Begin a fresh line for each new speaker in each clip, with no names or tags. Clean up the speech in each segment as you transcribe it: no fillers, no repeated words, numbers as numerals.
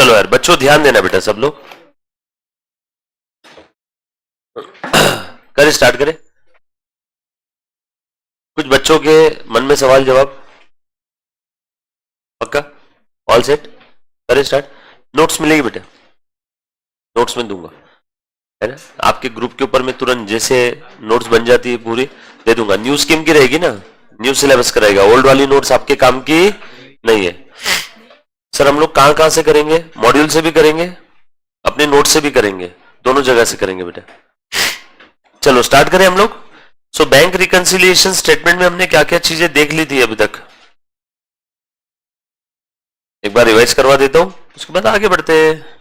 चलो यार बच्चों ध्यान देना बेटा सब लोग। करें स्टार्ट करें। कुछ बच्चों के मन में सवाल जवाब? पक्का? All set? करें स्टार्ट। नोट्स मिलेगी बेटा, नोट्स में दूंगा है ना, आपके ग्रुप के ऊपर में तुरंत जैसे नोट्स बन जाती है पूरी दे दूंगा। न्यू स्कीम की रहेगी ना, न्यू सिलेबस कराएगा, ओल्ड वाली नोट्स आपके काम की नहीं है। सर हम लोग कहां कहां से करेंगे? मॉड्यूल से भी करेंगे, अपने नोट से भी करेंगे, दोनों जगह से करेंगे बेटा। चलो स्टार्ट करें हम लोग। सो बैंक रिकंसिलिएशन स्टेटमेंट में हमने क्या क्या चीजें देख ली थी अभी तक, एक बार रिवाइज करवा देता हूं, उसके बाद आगे बढ़ते हैं।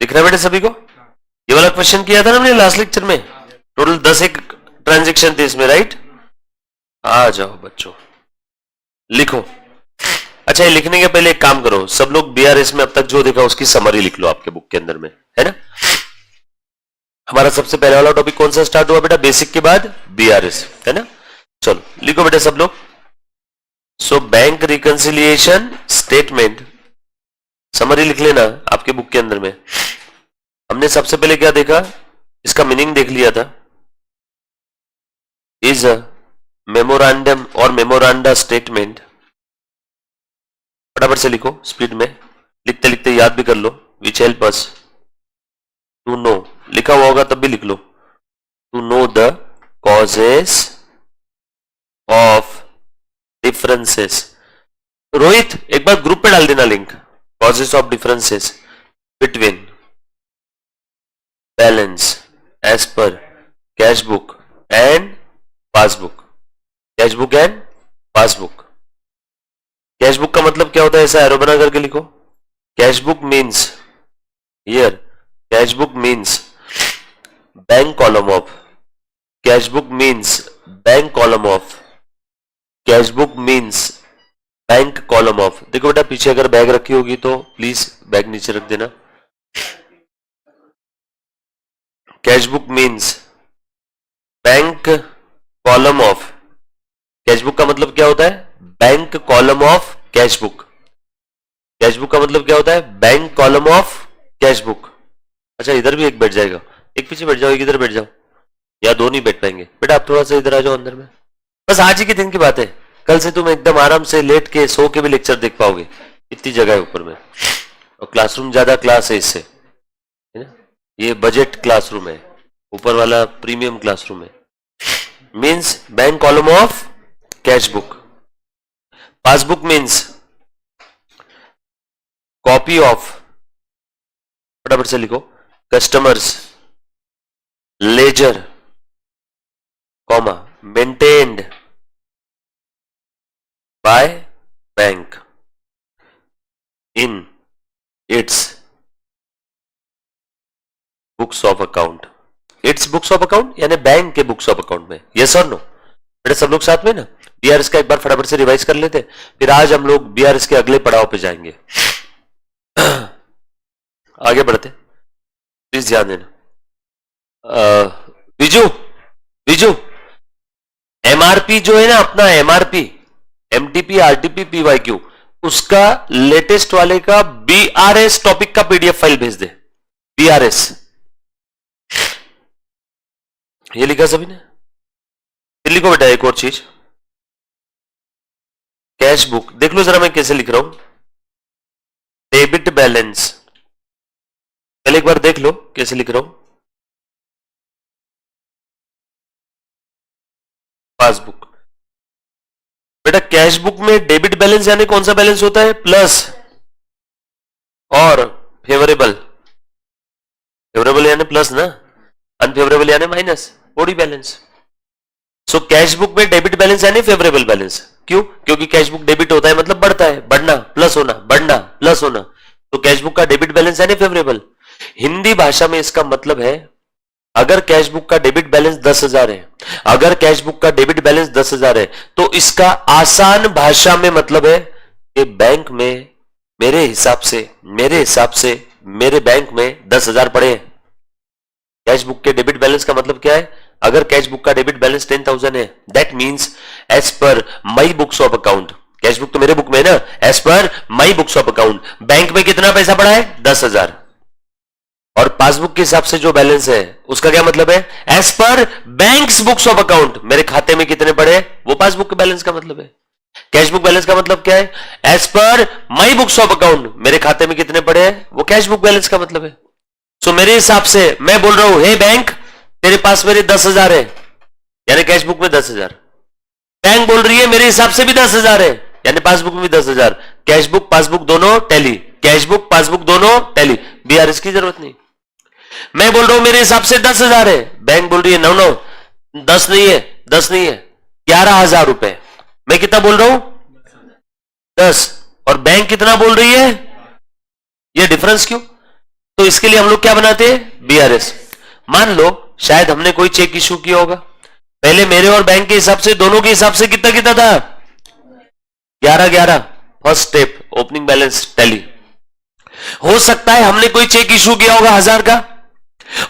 दिख रहा है बेटा सभी को? ये वाला क्वेश्चन किया था ना हमने लास्ट लेक्चर में, टोटल 10 एक ट्रांजेक्शन थे इसमें, राइट? आ जाओ बच्चों लिखो। अच्छा ये लिखने के पहले एक काम करो, सब लोग बीआरएस में अब तक जो देखा उसकी समरी लिख लो आपके बुक के अंदर में, है ना। हमारा सबसे पहले वाला टॉपिक कौन सा स्टार्ट हुआ बेटा? बेसिक के बाद बीआरएस, है ना। चलो लिखो बेटा सब लोग। So bank reconciliation statement summary लिख लेना आपके बुक के अंदर में। हमने सबसे पहले क्या देखा, इसका मीनिंग देख लिया था। इज अ मेमोरेंडम और मेमोरेंडा स्टेटमेंट, फटाफट से लिखो स्पीड में, लिखते लिखते याद भी कर लो, which help us to know, लिखा हुआ होगा तब भी लिख लो, to know the causes of differences. Rohit एक बार ग्रुप पे डाल देना link, causes of differences between balance as per cash book and passbook. Cash book and passbook. Cash book का मतलब क्या होता है, ऐसा एरो बना करके लिखो। Cash book means here, cash book means bank column of, cash book means bank column of, cash book means bank column of. देखो बेटा पीछे अगर बैग रखी होगी तो प्लीज बैग नीचे रख देना। Cash book means bank column of, cash book का मतलब क्या होता है? Bank column of cash book. Cash book का मतलब क्या होता है? Bank column of cash book. अच्छा इधर भी एक बैठ जाएगा, एक पीछे बैठ जाओ, एक इधर बैठ जाओ, या दो नहीं बैठ पाएंगे बेटा, आप थोड़ा सा इधर आ जाओ अंदर में। बस आज ही के दिन की बात है, कल से तुम एकदम आराम से लेट के सो के भी लेक्चर देख पाओगे, इतनी जगह है ऊपर में, और क्लासरूम ज्यादा क्लास है इससे, है ना। ये बजट क्लासरूम है, ऊपर वाला प्रीमियम क्लासरूम है। Means bank column of cash book. Passbook means copy of, फटाफट से लिखो, customers ledger comma maintained by bank in its books of account. Its books of account यानी बैंक के बुक्स ऑफ अकाउंट में, yes और no बेटा सब लोग साथ में ना। बीआरएस का एक बार फटाफट से रिवाइज कर लेते, फिर आज हम लोग बीआरएस के अगले पड़ाव पे जाएंगे। आगे बढ़ते, प्लीज ध्यान देना। विजू विजू एमआरपी जो है ना अपना, एमआरपी एमटीपी आरटीपी पीवाईक्यू, उसका लेटेस्ट वाले का बीआरएस टॉपिक का पीडीएफ फाइल भेज दे। बीआरएस ये लिखा सभी ने? फिर लिखो बेटा एक और चीज, कैश बुक देख लो जरा मैं कैसे लिख रहा हूं। डेबिट बैलेंस पहले एक बार देख लो कैसे लिख रहा हूं। पासबुक बेटा, कैश बुक में डेबिट बैलेंस यानी कौन सा बैलेंस होता है? प्लस और फेवरेबल। फेवरेबल यानी प्लस ना, अनफेवरेबल यानी minus, body balance. So cash book में डेबिट बैलेंस यानी फेवरेबल बैलेंस। क्यों? क्योंकि कैश बुक डेबिट होता है मतलब बढ़ता है, बढ़ना प्लस होना, बढ़ना प्लस होना, तो कैश बुक का डेबिट बैलेंस यानी फेवरेबल। हिंदी भाषा में इसका मतलब है, अगर कैश बुक का डेबिट बैलेंस 10,000 है, अगर कैश बुक का डेबिट बैलेंस 10,000 है, तो इसका आसान भाषा में मतलब है कि बैंक में मेरे हिसाब से मेरे बैंक में 10,000 पड़े हैं। कैश बुक के डेबिट बैलेंस का मतलब क्या है? अगर कैश बुक का डेबिट बैलेंस 10,000 है, that means as per my books of account, cash book तो मेरे बुक में है ना, as per my books of account bank में कितना पैसा पड़ा है? 10,000। और पासबुक के हिसाब से जो बैलेंस है उसका क्या मतलब है? As per banks books of account मेरे खाते में कितने पड़े, वो पासबुक के बैलेंस का मतलब है। कैश बुक बैलेंस का मतलब क्या है? As per my books of account मेरे खाते में कितने पड़े हैं, वो कैश बुक बैलेंस का मतलब है। सो मेरे हिसाब से मैं बोल रहा हूं, हे बैंक, तेरे पास मेरे 10,000 है, यानी कैश बुक में 10,000। बैंक बोल रही है मेरे हिसाब से भी 10,000 है, यानी पासबुक में भी 10,000। कैश बुक पासबुक दोनों टैली, कैश बुक पासबुक दोनों टैली, बीआरएस की जरूरत नहीं। मैं बोल रहा हूं मेरे हिसाब से 10,000 है, बैंक बोल रही है नो 10 नहीं है, 10 नहीं है, 11,000 रुपए। मैं कितना बोल रहा हूं? 10। और बैंक कितना बोल रही है? ये डिफरेंस क्यों? तो इसके लिए हम लोग क्या बनाते हैं? बीआरएस। मान लो शायद हमने कोई चेक इश्यू किया होगा, पहले मेरे और बैंक के हिसाब से, दोनों के हिसाब से कितना कितना था? 11,11। First step opening balance tally. हो सकता है हमने कोई चेक इश्यू किया होगा 1,000 का,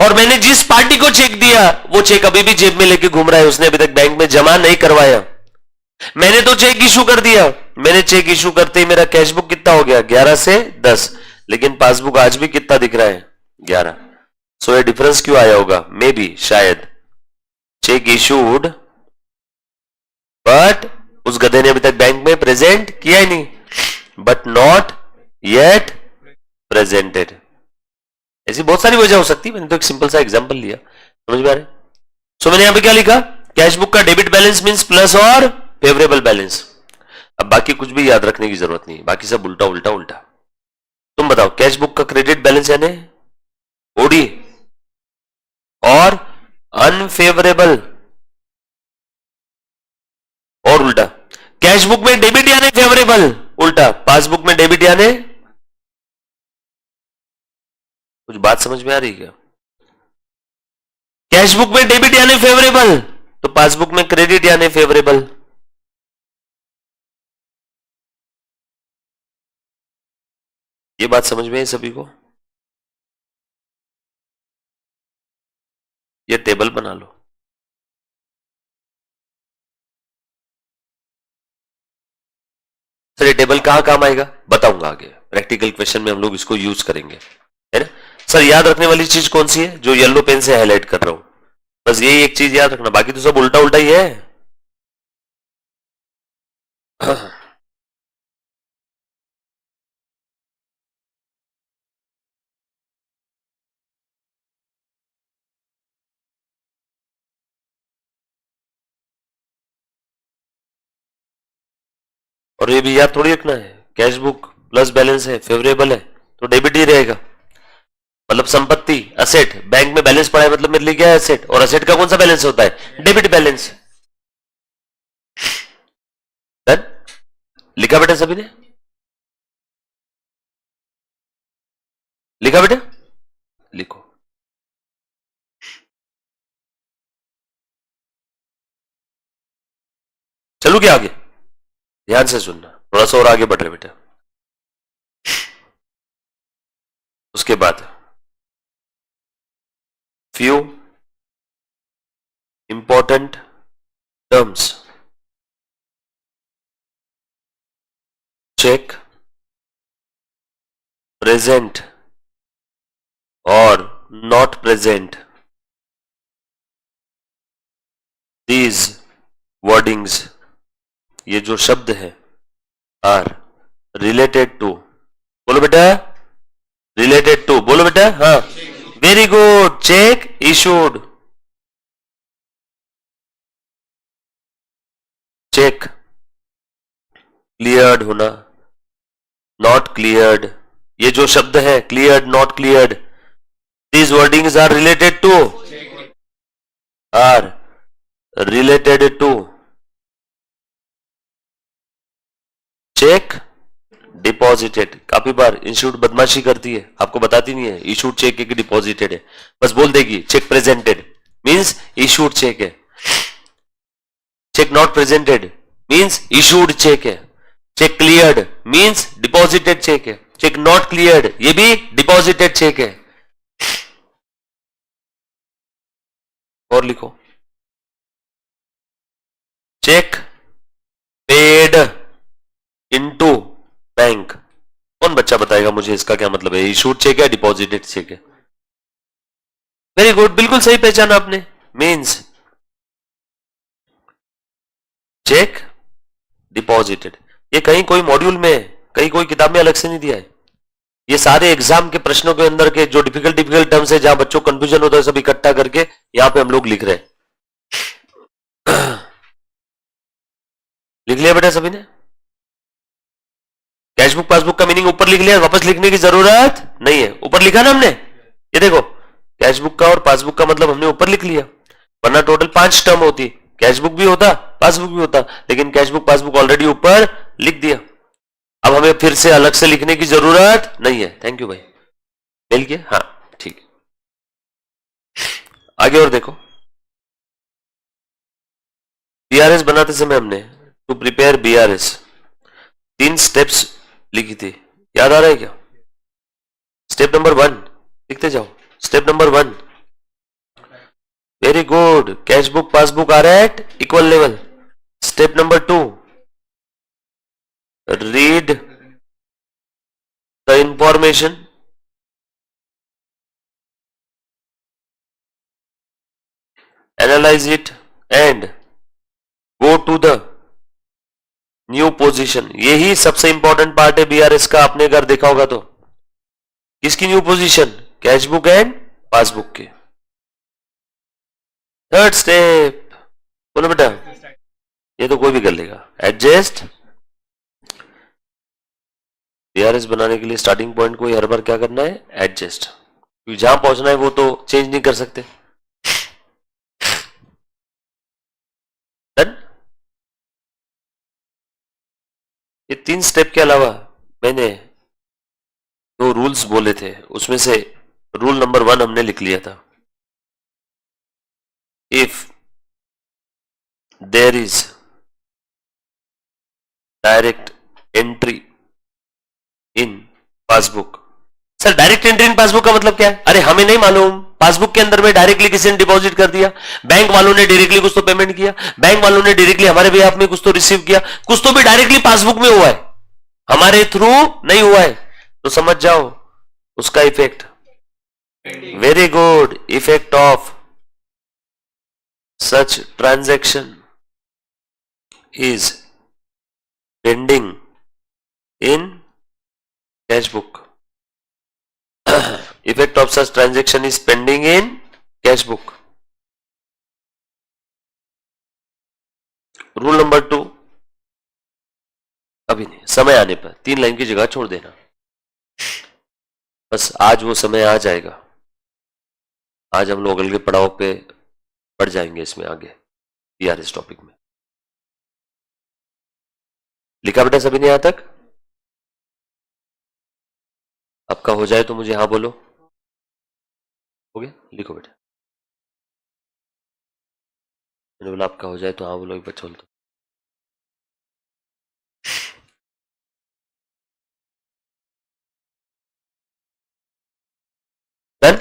और मैंने जिस पार्टी को चेक दिया वो चेक अभी भी जेब में लेके घूम रहा है, उसने अभी तक बैंक में जमा नहीं करवाया। मैंने तो चेक इशू कर दिया, मैंने चेक इशू करते ही मेरा कैश बुक कितना हो गया? 11 से 10, लेकिन पासबुक आज भी कितना दिख रहा है? 11। सो ये डिफरेंस क्यों आया होगा? मे बी शायद चेक इशूड, बट उस गधे ने अभी तक बैंक में प्रेजेंट किया ही नहीं, बट नॉट येट प्रेजेंटेड। ऐसी बहुत सारी वजह हो सकती है, मैंने तो एक सिंपल सा एग्जांपल लिया, समझ में आ रहा है? सो मैंने यहां पे क्या लिखा? कैश बुक का डेबिट बैलेंस मींस प्लस और फेवरेबल बैलेंस। अब बाकी कुछ भी याद रखने की जरूरत नहीं, बाकी सब उल्टा उल्टा उल्टा। तुम बताओ, कैश बुक का क्रेडिट बैलेंस यानी ओडी और अनफेवरेबल और उल्टा। कैश बुक में डेबिट यानी फेवरेबल, उल्टा। पासबुक में डेबिट यानी, कुछ बात समझ में आ रही है क्या? कैश बुक में डेबिट यानी फेवरेबल, तो पासबुक में क्रेडिट यानी फेवरेबल। ये बात समझ में है सभी को? ये टेबल बना लो। सर ये टेबल कहां काम आएगा? बताऊंगा आगे, प्रैक्टिकल क्वेश्चन में हम लोग इसको यूज करेंगे, है ना? सर याद रखने वाली चीज कौन सी है? जो येलो पेन से हाईलाइट कर रहा हूं, बस यही एक चीज याद रखना, बाकी तो सब उल्टा उल्टा ही है। और ये भी याद थोड़ी रखना है, कैश बुक प्लस बैलेंस है, फेवरेबल है, तो डेबिट ही रहेगा। मतलब संपत्ति, असेट, बैंक में बैलेंस पड़ा है मतलब मेरे लिए क्या है? असेट। और असेट का कौन सा बैलेंस होता है? Debit balance. डन? लिखा बेटा सभी ने? लिखा बेटा? लिखो। चलो क्या आगे? ध्यान से सुनना, थोड़ा सा और आगे बढ़ रहे बेटा। उसके बाद few important terms: check, present or not present. These wordings, ये जो शब्द है, are related to, बोलो बेटा, related to, बोलो बेटा, हाँ, very good. Cheque issued, cheque cleared होना, नॉट क्लियर्ड, ये जो शब्द है cleared, not cleared, these wordings are related to, are related to cheque deposited. काफी बार इंस्टीट्यूट बदमाशी करती है, आपको बताती नहीं है इशूड चेक है कि डिपॉजिटेड है, बस बोल देगी cheque presented means issued cheque है, cheque not presented means issued cheque है, cheque cleared means deposited cheque है, चेक नॉट क्लियर्ड ये भी डिपॉजिटेड चेक है। और लिखो चेक पेड इनटू बैंक। कौन बच्चा बताएगा मुझे इसका क्या मतलब है, इशूड चेक है डिपॉजिटेड चेक है? वेरी गुड, बिल्कुल सही पहचाना आपने। Means check deposited. ये कहीं कोई मॉड्यूल में, कहीं कोई किताब में अलग से नहीं दिया है, ये सारे एग्जाम के प्रश्नों के अंदर के जो डिफिकल्ट टर्म्स है जहां बच्चों को कंफ्यूजन होता है सब इकट्ठा करके यहां पे हम लोग लिख रहे हैं। लिख लिया बेटा सभी ने? कैशबुक पासबुक का मीनिंग ऊपर लिख लिया, वापस लिखने की जरूरत नहीं है, ऊपर लिखा ना हमने। ये देखो कैशबुक का और पासबुक का मतलब हमने ऊपर लिख लिया, वरना टोटल 5 टर्म होती, कैशबुक भी होता पासबुक भी होता, लेकिन कैशबुक पासबुक ऑलरेडी ऊपर लिख दिया, अब हमें फिर से अलग से लिखने की जरूरत नहीं है। थैंक यू भाई, मिल गया? हाँ ठीक, आगे और देखो। बीआरएस बनाते समय हमने टू प्रिपेयर बीआरएस 3 स्टेप्स लिखी थी, याद आ रहा है क्या? स्टेप नंबर 1 लिखते जाओ। Step number 1, very good, cashbook passbook are at equal level. Step number 2, read the information, analyse it and go to the new position. यही सबसे इंपॉर्टेंट पार्ट है बीआरएस का, आपने अगर देखा होगा तो। किसकी new position? Cashbook and passbook के। थर्ड स्टेप बोलो बेटा, ये तो कोई भी कर लेगा, एडजस्ट। बीआरएस बनाने के लिए स्टार्टिंग पॉइंट को हर बार क्या करना है? एडजस्ट, क्योंकि जहां पहुंचना है वो तो चेंज नहीं कर सकते। डन? ये 3 स्टेप के अलावा मैंने 2 रूल्स बोले थे, उसमें से रूल नंबर 1 हमने लिख लिया था। If there is direct entry in passbook. Sir direct entry in passbook का मतलब क्या है? अरे हमें नहीं मालूम, पासबुक के अंदर में डायरेक्टली किसी ने डिपॉजिट कर दिया, बैंक वालों ने डायरेक्टली कुछ तो पेमेंट किया, बैंक वालों ने डायरेक्टली हमारे बिहाफ में कुछ तो रिसीव किया, कुछ तो भी डायरेक्टली पासबुक में हुआ है, हमारे थ्रू नहीं हुआ है, तो समझ जाओ उसका effect. Very good, effect of such transaction is pending in cashbook. Effect of such transaction is pending in cashbook. Rule number 2, अभी नहीं, समय आने पर 3 लाइन की जगह छोड़ देना, बस आज वो समय आ जाएगा, आज हम लोग अगले पड़ाव पे बढ़ जाएंगे इसमें आगे बीआरएस टॉपिक में। लिखा बेटा सभी ने यहां तक? आपका हो जाए तो मुझे हाँ बोलो। हो गया? लिखो बेटा, मैंने बोला आपका हो जाए तो हाँ बोलो, एक बार छोड़ दो। डन?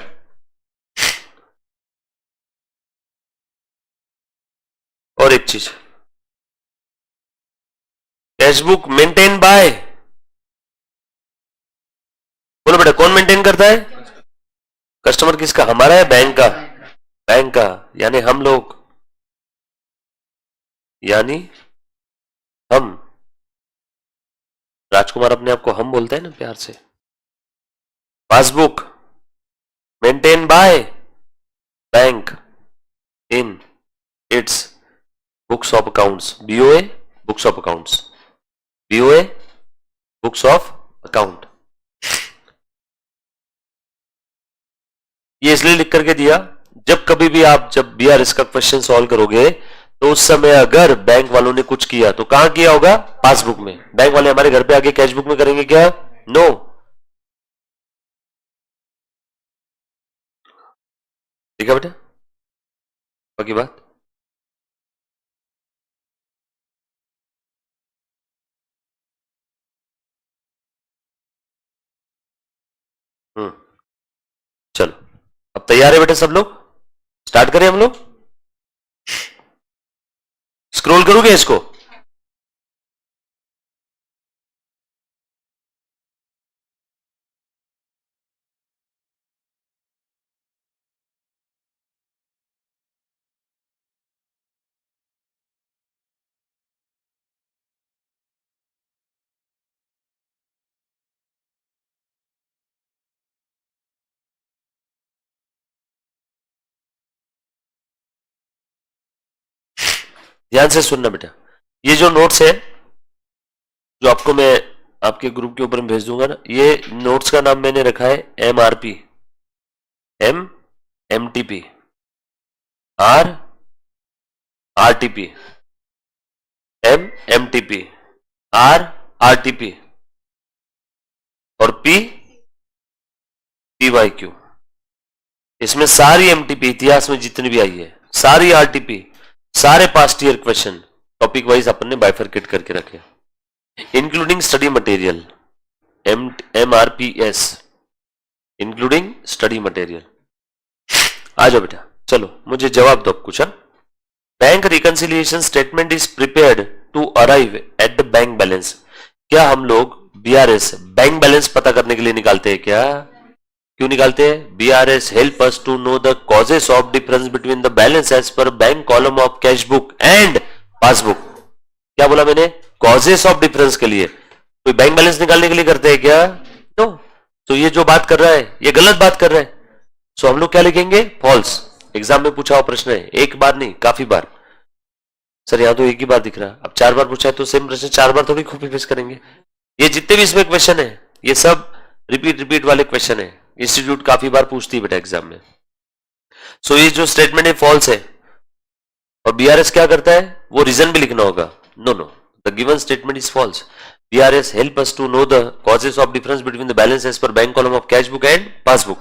और एक चीज, कैशबुक मेंटेन बाय, बोलो बेटा कौन मेंटेन करता है? कस्टमर किसका? हमारा है बैंक का? बैंक का, यानी हम लोग, यानी हम। राजकुमार अपने आप को हम बोलते हैं ना प्यार से। Passbook maintain by bank in its books of accounts, BOA books of accounts, BOA books of account. ये इसलिए लिख करके दिया, जब कभी भी आप जब बीआरएस का क्वेश्चन सॉल्व करोगे तो उस समय अगर बैंक वालों ने कुछ किया तो कहां किया होगा? पासबुक में। बैंक वाले हमारे घर पे आके कैश बुक में करेंगे क्या? नो। ठीक है बेटा, बाकी बात। हम्म, चलो, अब तैयार है बेटा सब लोग? स्टार्ट करें हम लोग? स्क्रॉल करोगे इसको? ध्यान से सुनना बेटा, ये जो नोट्स है जो आपको मैं आपके ग्रुप के ऊपर भेज दूंगा ना, ये नोट्स का नाम मैंने रखा है MRP, MTP, RTP, MTP, RTP और PYQ। इसमें सारी MTP इतिहास में जितनी भी आई है, सारी RTP, सारे past year question topic wise अपन ने बाइफरकेट करके रखे, including study material, MRPS, including study material. आ जाओ बेटा, चलो मुझे जवाब दो कुछ। Bank reconciliation statement is prepared to arrive at the bank balance. क्या हम लोग BRS बैंक बैलेंस पता करने के लिए निकालते हैं क्या? क्यों निकालते हैं? BRS help us to know the causes of difference between the balance as per bank column of cash book and passbook. क्या बोला मैंने? कॉजेस ऑफ डिफरेंस के लिए। कोई बैंक बैलेंस निकालने के लिए करते हैं क्या? नो। तो ये जो बात कर रहा है ये गलत बात कर रहा है। सो हम लोग क्या लिखेंगे? फॉल्स। एग्जाम में पूछा हुआ प्रश्न है, एक बार नहीं काफी बार। सर यहां तो एक ही बार दिख रहा है, अब 4 बार पूछा है तो सेम प्रश्न 4 बार थोड़ी कॉपी पेस्ट करेंगे। ये जितने भी इसमें क्वेश्चन है ये सब रिपीट वाले क्वेश्चन है, इंस्टीट्यूट काफी बार पूछती है बेटा एग्जाम में। सो ये जो स्टेटमेंट है फॉल्स है, और BRS क्या करता है? वो रीजन भी लिखना होगा। No, the given statement is false. BRS help us to know the causes of difference between the balance as per bank column of cash book and passbook,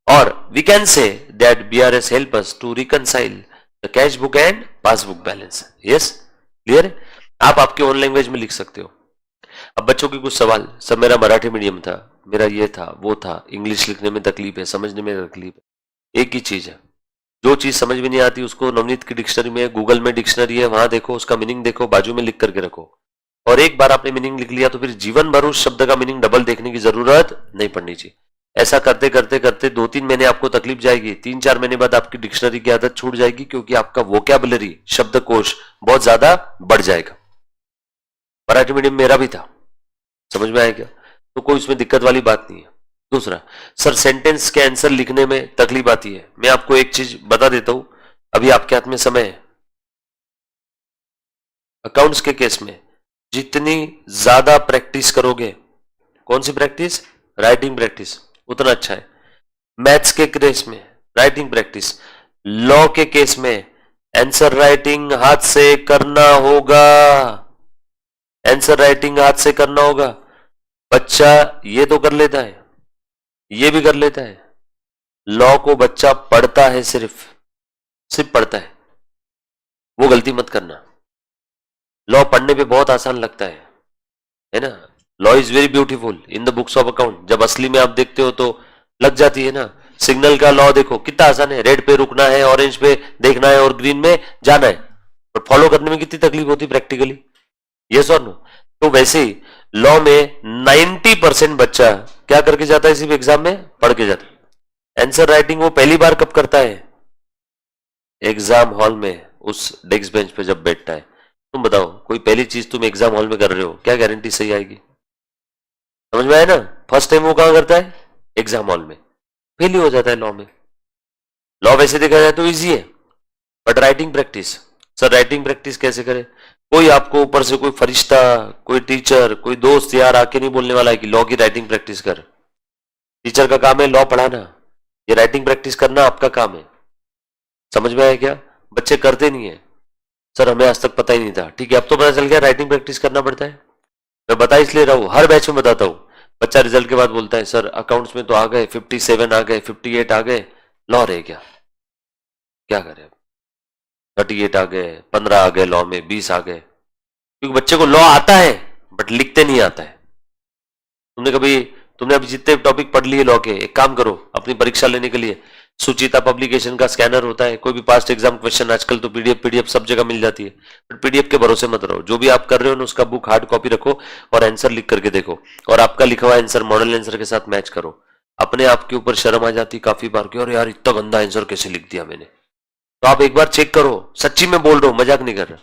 और we can say that BRS help us to reconcile the cash book and passbook balance. Yes, clear है? आप आपके own language में लिख सकते हो। अब बच्चों के कुछ सवाल, सब मेरा मराठी मीडियम था, मेरा ये था वो था, इंग्लिश लिखने में तकलीफ है, समझने में तकलीफ है। एक ही चीज है, जो चीज समझ में नहीं आती उसको नवनीत की डिक्शनरी में, गूगल में डिक्शनरी है, वहां देखो, उसका मीनिंग देखो, बाजू में लिख करके रखो। और एक बार आपने मीनिंग लिख लिया तो फिर जीवन भर उस शब्द का मीनिंग डबल देखने की जरूरत नहीं पड़नी चाहिए। ऐसा करते करते करते 2-3 महीने आपको तकलीफ जाएगी, 3-4 महीने बाद आपकी डिक्शनरी की आदत छूट जाएगी, क्योंकि आपका वोकैबुलरी, शब्दकोश बहुत ज्यादा बढ़ जाएगा। मराठी मीडियम मेरा भी था, समझ में आएगा, तो कोई उसमें दिक्कत वाली बात नहीं है। दूसरा, सर सेंटेंस के आंसर लिखने में तकलीफ आती है। मैं आपको एक चीज बता देता हूं, अभी आपके हाथ में समय है। अकाउंट्स के केस में जितनी ज्यादा प्रैक्टिस करोगे, कौन सी प्रैक्टिस? राइटिंग प्रैक्टिस, उतना अच्छा है। मैथ्स के केस में राइटिंग प्रैक्टिस, लॉ के केस में आंसर राइटिंग हाथ से करना होगा, आंसर राइटिंग हाथ से करना होगा। बच्चा ये तो कर लेता है, ये भी कर लेता है, लॉ को बच्चा पढ़ता है, सिर्फ पढ़ता है, वो गलती मत करना। लॉ पढ़ने पे बहुत आसान लगता है ना? Law is very beautiful in the books of account, जब असली में आप देखते हो तो लग जाती है ना। सिग्नल का लॉ देखो कितना आसान है, रेड पे रुकना है, ऑरेंज पे देखना है और ग्रीन में जाना है, पर फॉलो करने में कितनी तकलीफ होती है प्रैक्टिकली, यस और नो? तो वैसे ही लॉ में 90% बच्चा क्या करके जाता है? सिर्फ एग्जाम में पढ़ के जाता है। आंसर राइटिंग वो पहली बार कब करता है? एग्जाम हॉल में, उस डेस्क बेंच पे जब बैठता है। तुम बताओ, कोई पहली चीज तुम एग्जाम हॉल में कर रहे हो, क्या गारंटी सही आएगी? समझ में आया ना? फर्स्ट टाइम वो कहां करता है? एग्जाम हॉल में। फेल ही हो जाता है लॉ में। लॉ वैसे देखा जाए तो इजी है, but writing practice, sir writing practice कैसे करें? कोई आपको ऊपर से कोई फरिश्ता, कोई टीचर, कोई दोस्त यार आके नहीं बोलने वाला है कि लॉ की राइटिंग प्रैक्टिस कर। टीचर का काम है लॉ पढ़ाना, ये राइटिंग प्रैक्टिस करना आपका काम है। समझ में आया क्या? बच्चे करते नहीं है, सर हमें आज तक पता ही नहीं था। ठीक है, अब तो पता चल गया राइटिंग प्रैक्टिस करना पड़ता है। मैं बता इसलिए रहा हूँ, हर बैच में बताता हूँ। बच्चा रिजल्ट के बाद बोलता है सर अकाउंट्स में तो आ गए 57 आ गए 58 आ गए, लॉ रहे क्या करें? 38 आ गए, 15 आ गए, लॉ में 20 आ गए, क्योंकि बच्चे को लॉ आता है बट लिखते नहीं आता है। तुमने अभी जितने टॉपिक पढ़ लिए लॉ के, एक काम करो, अपनी परीक्षा लेने के लिए सुचिता पब्लिकेशन का स्कैनर होता है, कोई भी पास्ट एग्जाम क्वेश्चन आजकल तो पीडीएफ सब जगह मिल जाती है, बट पीडीएफ के भरोसे मत रहो। जो भी आप कर रहे हो ना उसका बुक हार्ड कॉपी रखो और आंसर लिख करके देखो, और आपका लिखा हुआ आंसर मॉडल आंसर के साथ मैच करो। अपने आप के ऊपर शर्म आ जाती काफी बार की, और यार इतना गंदा आंसर कैसे लिख दिया मैंने। तो आप एक बार चेक करो, सच्ची में बोल रहा हूं, मजाक नहीं कर रहा